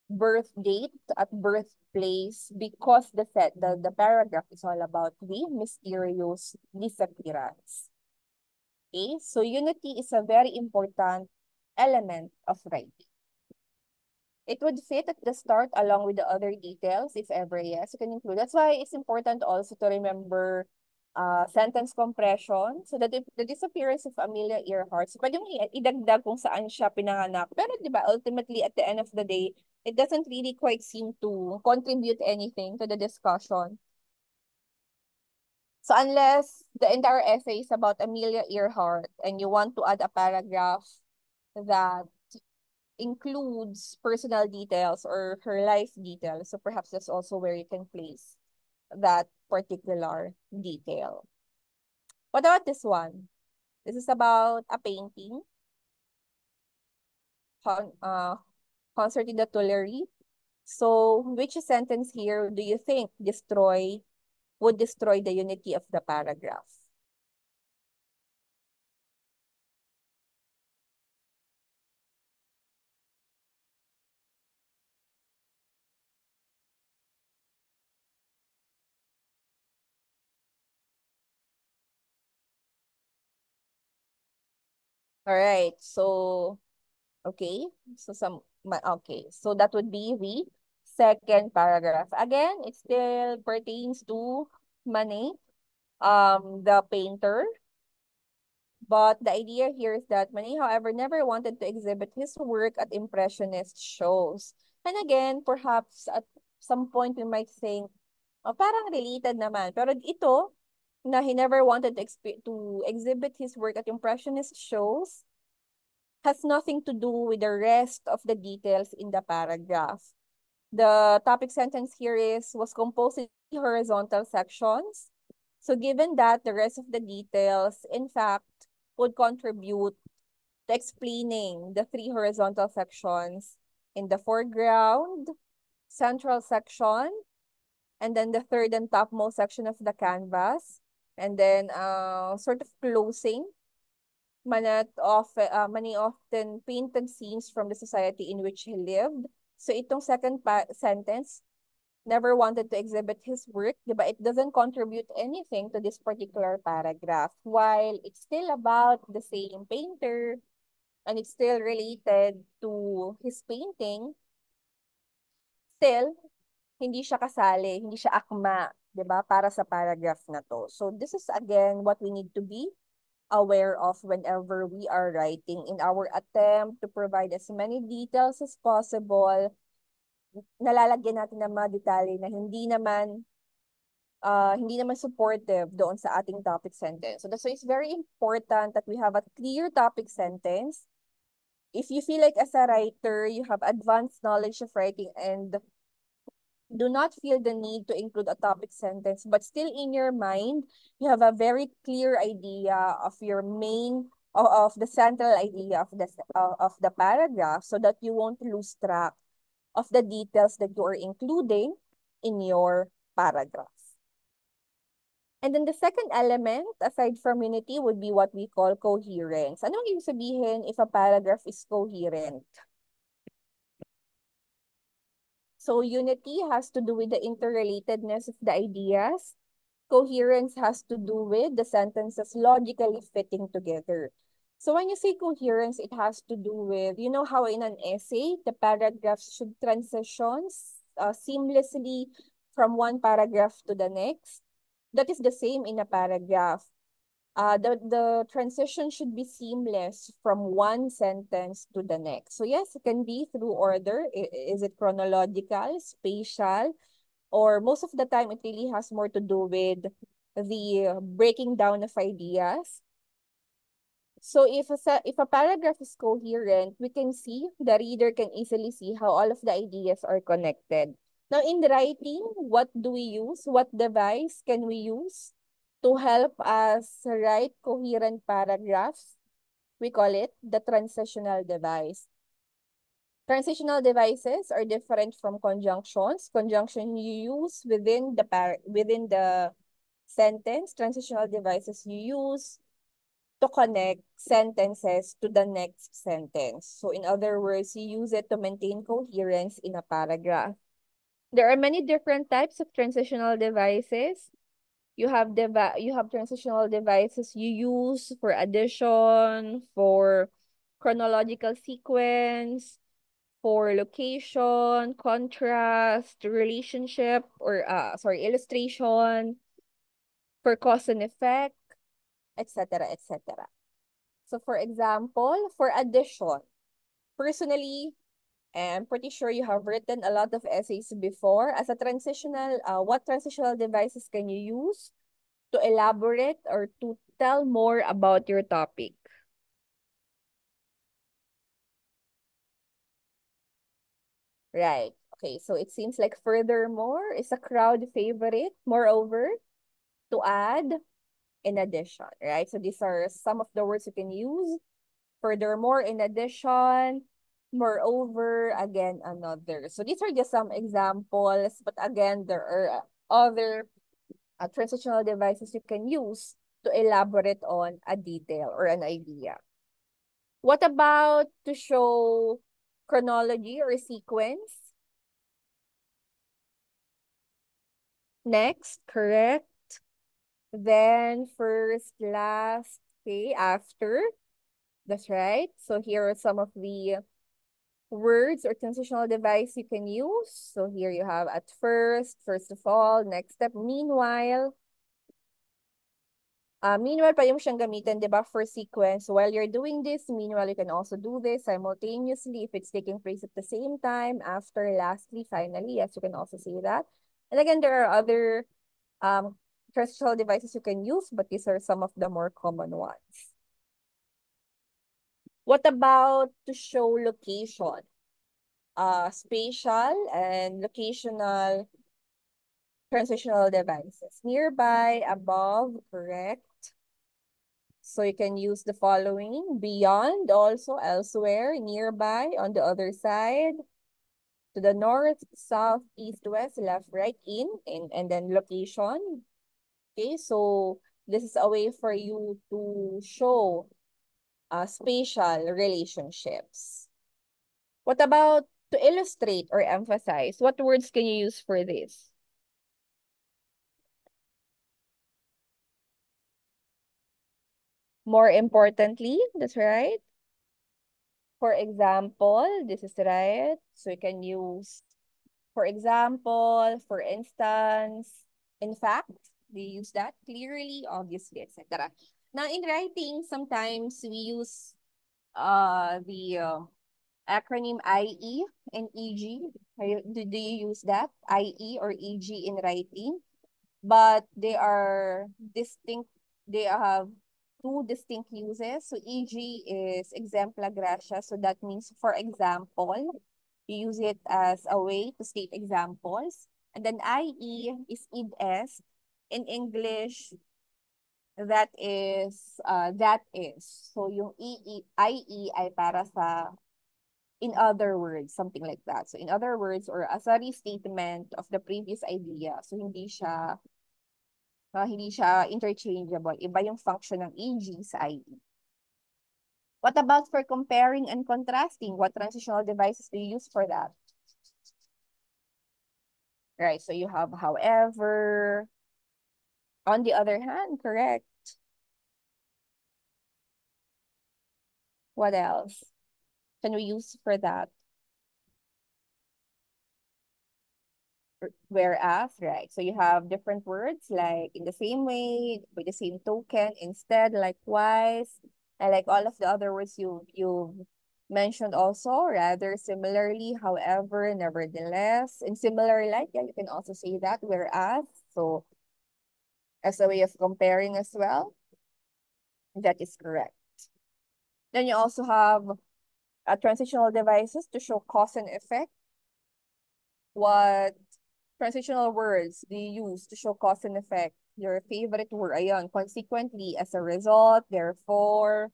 birth date at birthplace because the paragraph is all about the mysterious disappearance. Okay, so unity is a very important element of writing. It would fit at the start along with the other details, if ever, yes, you can include. That's why it's important also to remember sentence compression. So the disappearance of Amelia Earhart, so pwede mo idagdag kung saan siya pinanganak. Pero di ba, ultimately, at the end of the day, it doesn't really quite seem to contribute anything to the discussion. So unless the entire essay is about Amelia Earhart and you want to add a paragraph that includes personal details or her life details, so perhaps that's also where you can place that particular detail. What about this one? This is about a painting, con concert in the Tuileries. So, which sentence here do you think would destroy the unity of the paragraph? All right. So, okay. Okay. So that would be the second paragraph. Again, it still pertains to Manet, the painter. But the idea here is that Manet, however, never wanted to exhibit his work at Impressionist shows. And again, perhaps at some point we might think, oh, parang related naman. Pero ito, na he never wanted to exhibit his work at Impressionist shows, has nothing to do with the rest of the details in the paragraph. The topic sentence here was composed in horizontal sections. So given that the rest of the details, in fact, would contribute to explaining the three horizontal sections in the foreground, central section, and then the third and topmost section of the canvas, and then sort of closing. Many often painted scenes from the society in which he lived. So itong second sentence, never wanted to exhibit his work, diba? It doesn't contribute anything to this particular paragraph. While it's still about the same painter and it's still related to his painting, still, hindi siya kasali, hindi siya akma, diba? Para sa paragraph na to. So this is again what we need to be aware of whenever we are writing in our attempt to provide as many details as possible. Nalalagyan natin ng mga detalye na hindi naman supportive doon sa ating topic sentence. So that's why it's very important that we have a clear topic sentence. If you feel like as a writer, you have advanced knowledge of writing and do not feel the need to include a topic sentence, but still in your mind, you have a very clear idea of your of the central idea of the paragraph so that you won't lose track of the details that you are including in your paragraph. And then the second element, aside from unity, would be what we call coherence. Anong ibig sabihin if a paragraph is coherent? So unity has to do with the interrelatedness of the ideas. Coherence has to do with the sentences logically fitting together. So when you say coherence, it has to do with, you know how in an essay, the paragraphs should transition seamlessly from one paragraph to the next. That is the same in a paragraph. The transition should be seamless from one sentence to the next. So yes, it can be through order. Is it chronological, spatial, or most of the time it really has more to do with the breaking down of ideas. So if a paragraph is coherent, we can see, the reader can easily see how all of the ideas are connected. Now in the writing, what do we use? What device can we use to help us write coherent paragraphs? We call it the transitional device. Transitional devices are different from conjunctions. Conjunction you use within the sentence. Transitional devices you use to connect sentences to the next sentence. So in other words, you use it to maintain coherence in a paragraph. There are many different types of transitional devices. You have transitional devices you use for addition, for chronological sequence, for location, contrast, relationship, or illustration, for cause and effect, etc., etc. So for example, for addition, personally, I'm pretty sure you have written a lot of essays before. As a transitional, what transitional devices can you use to elaborate or to tell more about your topic? Right. Okay, so it seems like furthermore is a crowd favorite. Moreover, to add, in addition, right? So these are some of the words you can use. Furthermore, in addition, moreover, again, another. So these are just some examples, but again, there are other transitional devices you can use to elaborate on a detail or an idea. What about to show chronology or sequence? Next, correct. Then first, last, okay, after. That's right. So here are some of the words or transitional device you can use. So here you have at first, first of all, next step, meanwhile. Meanwhile, pa yung siyang gamitin, di ba, for sequence. While you're doing this, meanwhile, you can also do this simultaneously if it's taking place at the same time. After, lastly, finally, yes, you can also say that. And again, there are other transitional devices you can use, but these are some of the more common ones. What about to show location? Spatial and locational transitional devices. Nearby, above, correct. So you can use the following. Beyond, also elsewhere, nearby, on the other side. To the north, south, east, west, left, right, in, and then location. Okay, so this is a way for you to show spatial relationships. What about to illustrate or emphasize? What words can you use for this? More importantly, that's right. For example, this is right. So you can use, for example, for instance, in fact, they use that clearly, obviously, etc. Now, in writing, sometimes we use the acronym IE and EG. Do you use that? IE or EG in writing? But they are distinct. They have two distinct uses. So EG is exempla gratia. So that means, for example, you use it as a way to state examples. And then IE is id est. In English, that is, that is. So yung IE ay para sa in other words, something like that. So in other words, or as a restatement of the previous idea. So hindi siya interchangeable. Iba yung function ng EG sa IE. What about for comparing and contrasting? What transitional devices do you use for that? Right, so you have however. On the other hand, correct. What else can we use for that? Whereas, right? So you have different words like in the same way, with the same token, instead, likewise, and like all of the other words you mentioned also, rather, similarly, however, nevertheless, and similar like, yeah, you can also say that, whereas, so as a way of comparing as well, that is correct. Then you also have transitional devices to show cause and effect. What transitional words do you use to show cause and effect? Your favorite word, ayan, consequently, as a result, therefore,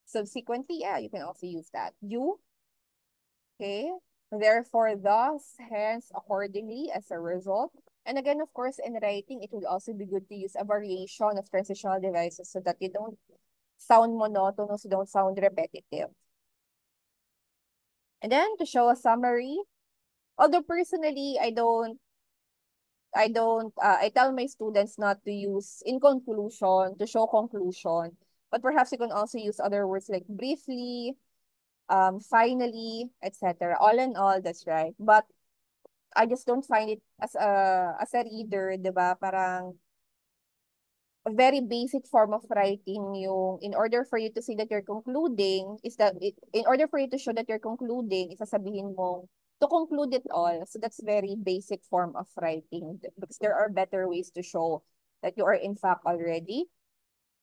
subsequently, yeah, you can also use that. You, okay? Therefore, thus, hence, accordingly, as a result. And again, of course, in writing, it would also be good to use a variation of transitional devices so that you don't sound monotonous, don't sound repetitive. And then to show a summary, although personally, I tell my students not to use in conclusion to show conclusion, but perhaps you can also use other words like briefly, finally, etc. All in all, that's right. But I just don't find it as a reader, 'di ba? Parang a very basic form of writing yung in order for you to say that you're concluding is that in order for you to show that you're concluding, isasabihin mo to conclude it all. So that's very basic form of writing because there are better ways to show that you are in fact already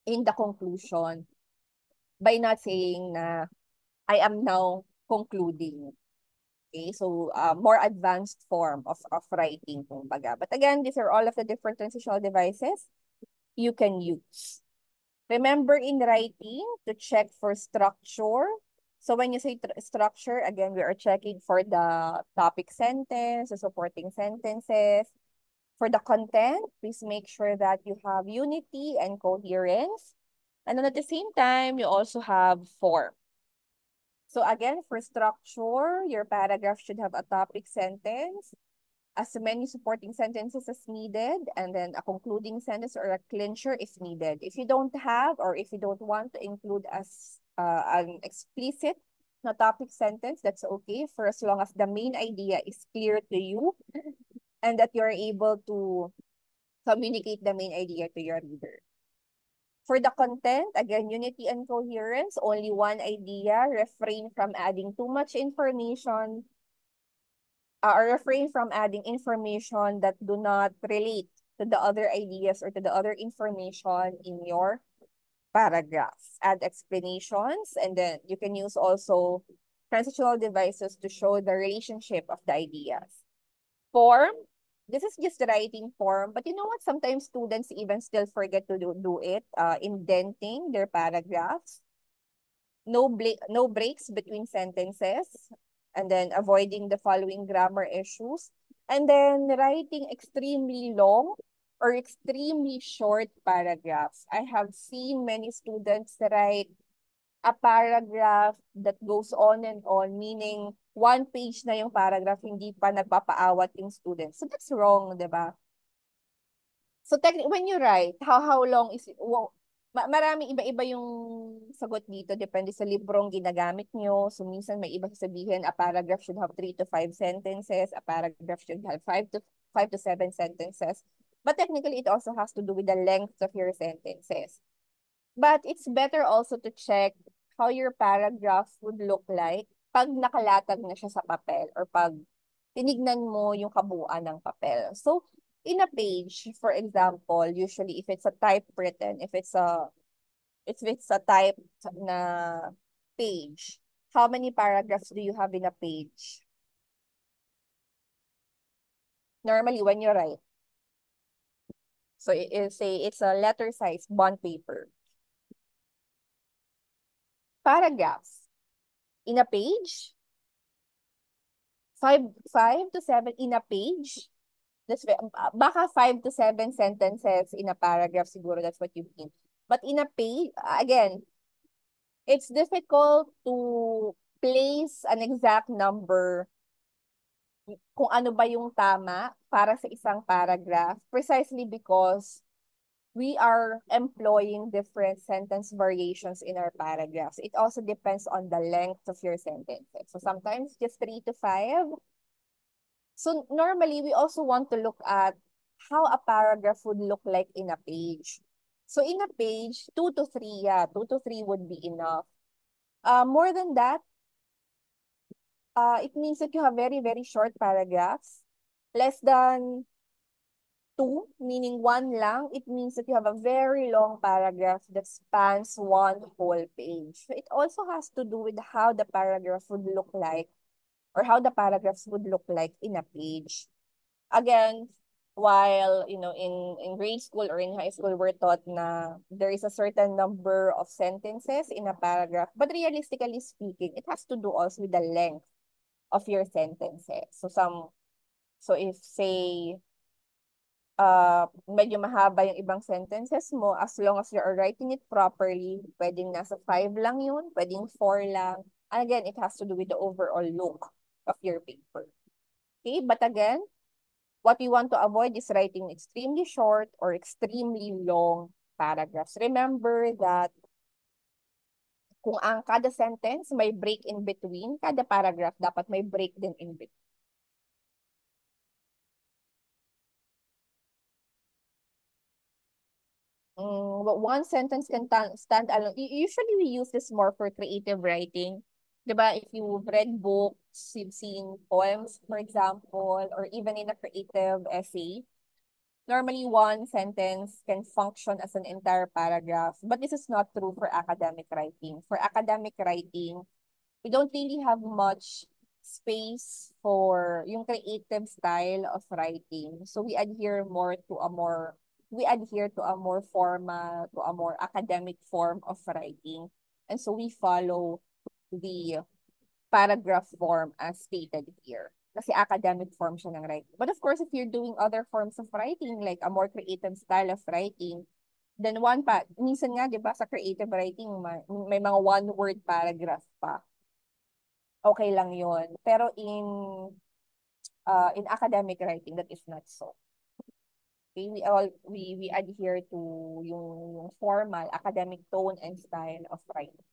in the conclusion by not saying na I am now concluding. Okay, so more advanced form of writing, kumbaga. But again, these are all of the different transitional devices you can use. Remember in writing to check for structure. So when you say structure, again, we are checking for the topic sentence, the supporting sentences. For the content, please make sure that you have unity and coherence. And then at the same time, you also have form. So again, for structure, your paragraph should have a topic sentence, as many supporting sentences as needed, and then a concluding sentence or a clincher if needed. If you don't have, or if you don't want to include as an explicit na topic sentence, that's okay for as long as the main idea is clear to you and that you're able to communicate the main idea to your reader. For the content, again, unity and coherence, only one idea, refrain from adding too much information, or refrain from adding information that do not relate to the other ideas or to the other information in your paragraphs. Add explanations, and then you can use also transitional devices to show the relationship of the ideas. Form, this is just the writing form, but you know what? Sometimes students even still forget to do it, indenting their paragraphs. No breaks between sentences, and then avoiding the following grammar issues, and then writing extremely long or extremely short paragraphs. I have seen many students write a paragraph that goes on and on, meaning one page na yung paragraph, hindi pa nagpapaawat yung student. So that's wrong, di ba? So when you write, how long is it? Wow, maraming iba-iba yung sagot dito. Depende sa librong ginagamit nyo. So minsan may iba sabihin, a paragraph should have 3 to 5 sentences. A paragraph should have 5 to 7 sentences. But technically, it also has to do with the length of your sentences. But it's better also to check how your paragraph would look like pag nakalatag na siya sa papel or pag tinignan mo yung kabuuan ng papel. So, in a page, for example, usually if it's a typewritten, if it's a typed na page, how many paragraphs do you have in a page? Normally, when you write, so say it's a letter size bond paper. Paragraphs in a page, five to seven in a page. Baka 5 to 7 sentences in a paragraph, siguro that's what you mean. But in a page, again, it's difficult to place an exact number kung ano ba yung tama para sa isang paragraph precisely because we are employing different sentence variations in our paragraphs. It also depends on the length of your sentences. So sometimes just 3 to 5. So normally, we also want to look at how a paragraph would look like in a page. So in a page, 2 to 3, yeah, 2 to 3 would be enough. More than that, it means that you have very, very short paragraphs. Less than 2, meaning one lang, it means that you have a very long paragraph that spans one whole page. So it also has to do with how the paragraph would look like or how the paragraphs would look like in a page. Again, while in grade school or in high school, we're taught na there is a certain number of sentences in a paragraph, but realistically speaking, it has to do also with the length of your sentences. So if say medyo mahaba yung ibang sentences mo, as long as you are writing it properly, pwedeng nasa 5 lang yun, pwedeng 4 lang. And again, it has to do with the overall look of your paper. Okay, but again, what we want to avoid is writing extremely short or extremely long paragraphs. Remember that kung ang kada sentence may break in between, kada paragraph dapat may break din in between. One sentence can stand alone. Usually we use this more for creative writing. 'Di ba? If you've read books, you've seen poems, for example, or even in a creative essay, normally one sentence can function as an entire paragraph. But this is not true for academic writing. For academic writing, we don't really have much space for yung creative style of writing. So we adhere to a more formal, to a more academic form of writing. And so we follow the paragraph form as stated here. Kasi academic form siya ng writing. But of course, if you're doing other forms of writing, like a more creative style of writing, then minsan nga, di ba, sa creative writing, may mga one-word paragraph pa. Okay lang yun. Pero in academic writing, that is not so. Okay, we adhere to yung formal academic tone and style of writing.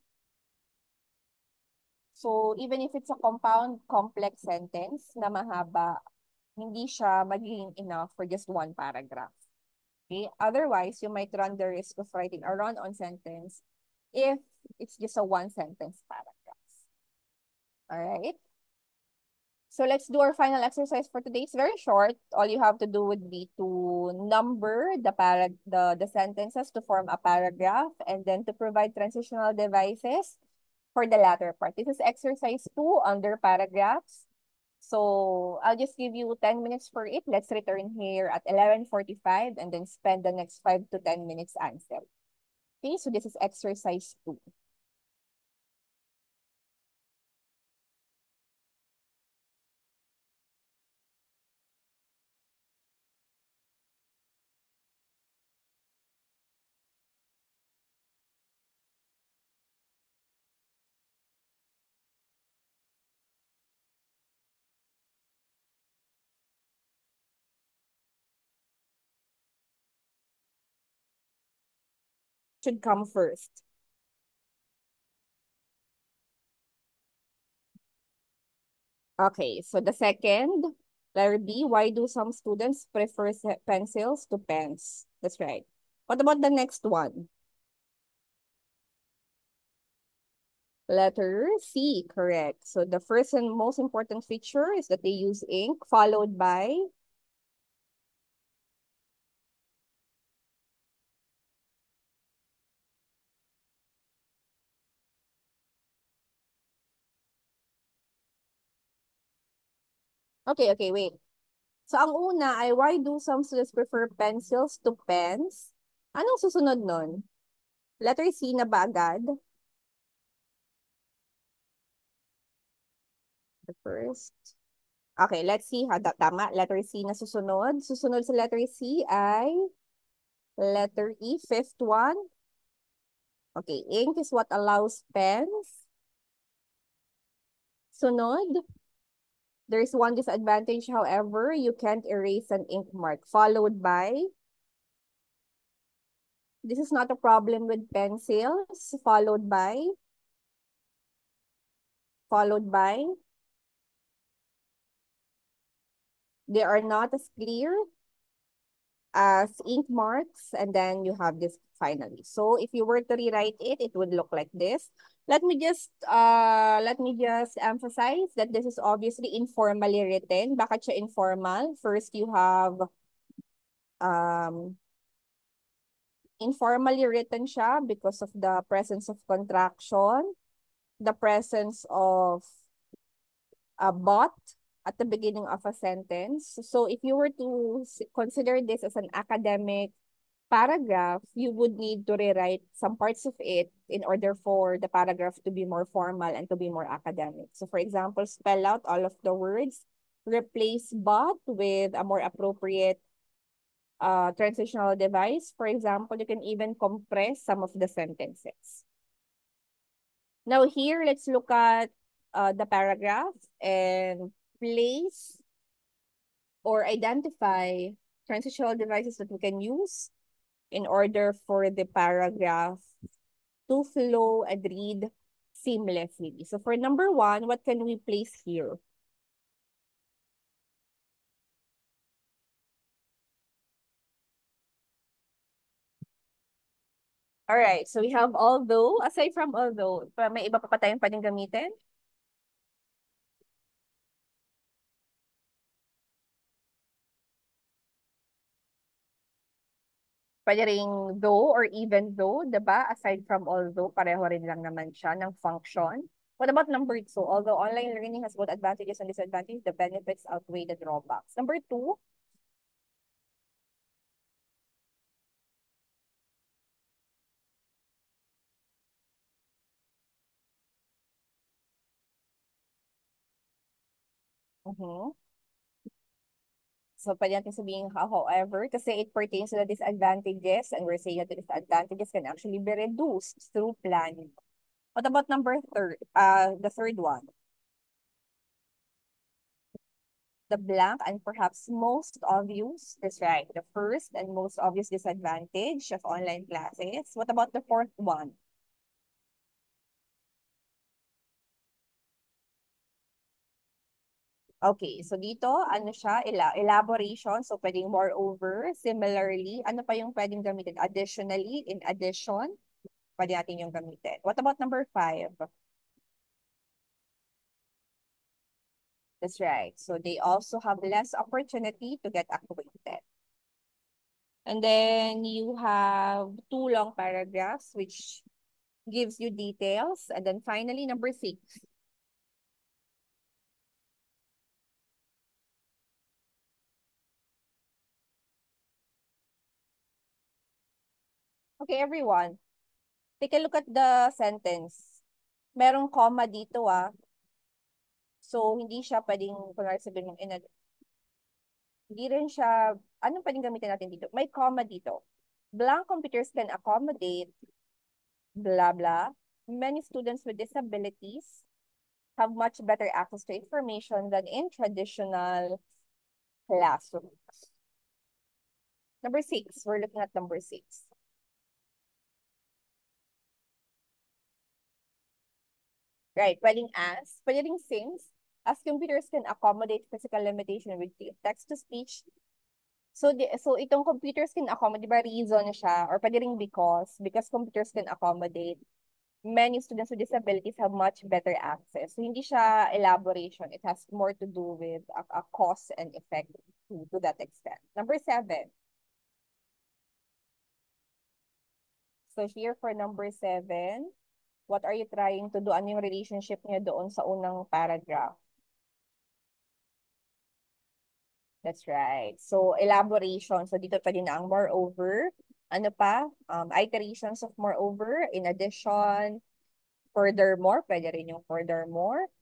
So even if it's a compound complex sentence na mahaba, hindi siya magiging enough for just one paragraph. Okay? Otherwise, you might run the risk of writing a run-on sentence if it's just a one sentence paragraph. All right? So let's do our final exercise for today. It's very short. All you have to do would be to number the sentences to form a paragraph and then to provide transitional devices for the latter part. This is exercise 2 under paragraphs. So I'll just give you 10 minutes for it. Let's return here at 11:45 and then spend the next 5 to 10 minutes answer. Okay, so this is exercise 2. Should come first. Okay, so the second, letter B, why do some students prefer pencils to pens? That's right. What about the next one? Letter C, correct. So the first and most important feature is that they use ink, followed by, okay, wait. So ang una ay why do some students prefer pencils to pens? Anong susunod nun? Letter C na ba agad? The first. Okay, let's see ha. Tama, letter C na susunod. Susunod sa letter C ay letter E, fifth one. Okay, ink is what allows pens. Sunod, there's one disadvantage, however, you can't erase an ink mark. Followed by, this is not a problem with pencils. Followed by, they are not as clear as ink marks, and then you have this finally. So if you were to rewrite it, it would look like this. Let me just emphasize that this is obviously informally written. Bakit siya informal? First, you have informally written siya because of the presence of contraction, the presence of a but at the beginning of a sentence. So if you were to consider this as an academic paragraph, you would need to rewrite some parts of it in order for the paragraph to be more formal and to be more academic. So for example, spell out all of the words, replace but with a more appropriate transitional device. For example, you can even compress some of the sentences. Now here, let's look at the paragraph and place or identify transitional devices that we can use in order for the paragraph to flow and read seamlessly. So for number one, what can we place here? All right, so we have although. Aside from although, may iba pa tayong pwedeng gamitin? Pwede ring though or even though, diba? Aside from although, pareho rin lang naman siya ng function. What about number two? Although online learning has both advantages and disadvantages, the benefits outweigh the drawbacks. Number two, mhm. So, pwede natin sabihin, however, kasi it pertains to the disadvantages and we're saying that the disadvantages can actually be reduced through planning. What about the third one? The blank and perhaps most obvious, that's right, the first and most obvious disadvantage of online classes. What about the fourth one? Okay, so dito, ano siya, elaboration, so pwedeng moreover, similarly, ano pa yung pwedeng gamitin? Additionally, in addition, pwede natin yung gamitin. What about number five? That's right. So they also have less opportunity to get acquainted. And then you have two long paragraphs, which gives you details. And then finally, number six. Okay, everyone, take a look at the sentence. Merong comma dito So, hindi siya pwedeng, kunwari sabihin mo, hindi rin siya, anong pwedeng gamitin natin dito? May comma dito. Blank computers can accommodate, blah, blah. Many students with disabilities have much better access to information than in traditional classrooms. Number six, we're looking at number six. Right, pwedeng pwede ring since, as computers can accommodate physical limitation with text-to-speech. So itong computers can accommodate, diba reason siya, or pwede ring because computers can accommodate, many students with disabilities have much better access. So hindi siya elaboration, it has more to do with a cause and effect to that extent. Number seven. So here for number seven, what are you trying to do? Ano yung relationship niya doon sa unang paragraph? That's right. So elaboration. So dito pa din ang moreover. Ano pa? Iterations of moreover. In addition, furthermore. Pwede rin yung furthermore.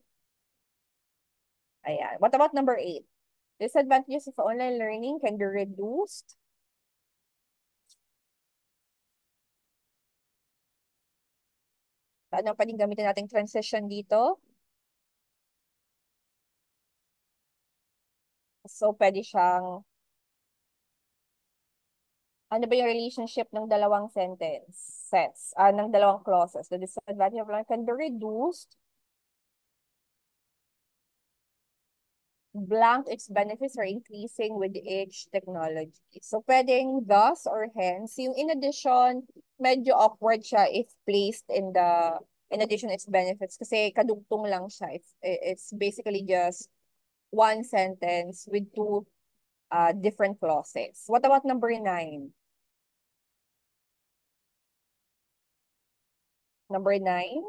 Ayan. What about number eight? Disadvantages of online learning can be reduced. Ano pa din gamitin nating transition dito? So pwede siyang ano ba yung relationship ng dalawang ng dalawang clauses? The disadvantage of learning can be reduced. Blank, its benefits are increasing with each technology. So, pwedeng thus or hence. Yung in addition, medyo awkward siya if placed in addition its benefits. Kasi kadugtong lang siya. It's basically just one sentence with two different clauses. What about number nine? Number nine,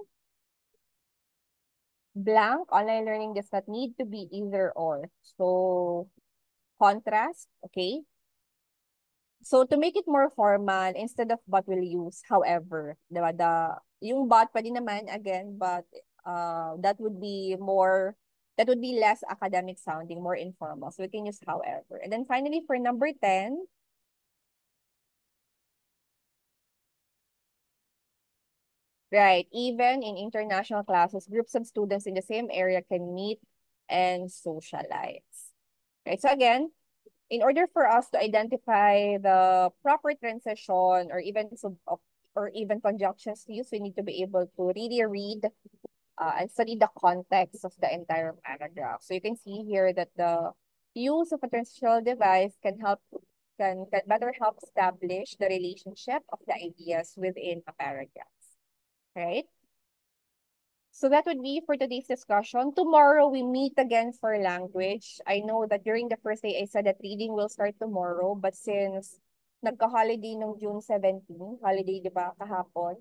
blank, online learning does not need to be either or. So, contrast, okay? So, to make it more formal, instead of but will use, however, diba, yung but pwede naman, again, but that would be less academic sounding, more informal. So, we can use however. And then finally, for number 10, Right. Even in international classes, groups of students in the same area can meet and socialize. Right. So again, in order for us to identify the proper transition or even conjunctions to use, we need to be able to really read and study the context of the entire paragraph. So you can see here that the use of a transitional device can better help establish the relationship of the ideas within a paragraph, right? So that would be for today's discussion. Tomorrow we meet again for language. I know that during the first day I said that reading will start tomorrow, but since nagka-holiday nung June 17, holiday 'di ba kahapon?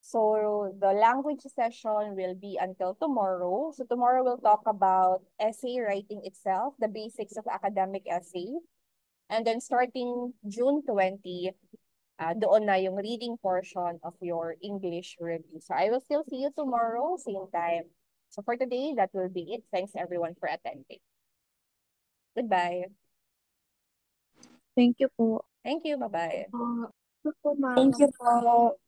So the language session will be until tomorrow. So tomorrow we'll talk about essay writing itself, the basics of academic essay. And then starting June 20, doon na yung reading portion of your English review. So I will still see you tomorrow, same time. So for today, that will be it. Thanks everyone for attending. Goodbye. Thank you po. Thank you. Bye-bye. Ito po, ma'am. Thank you po.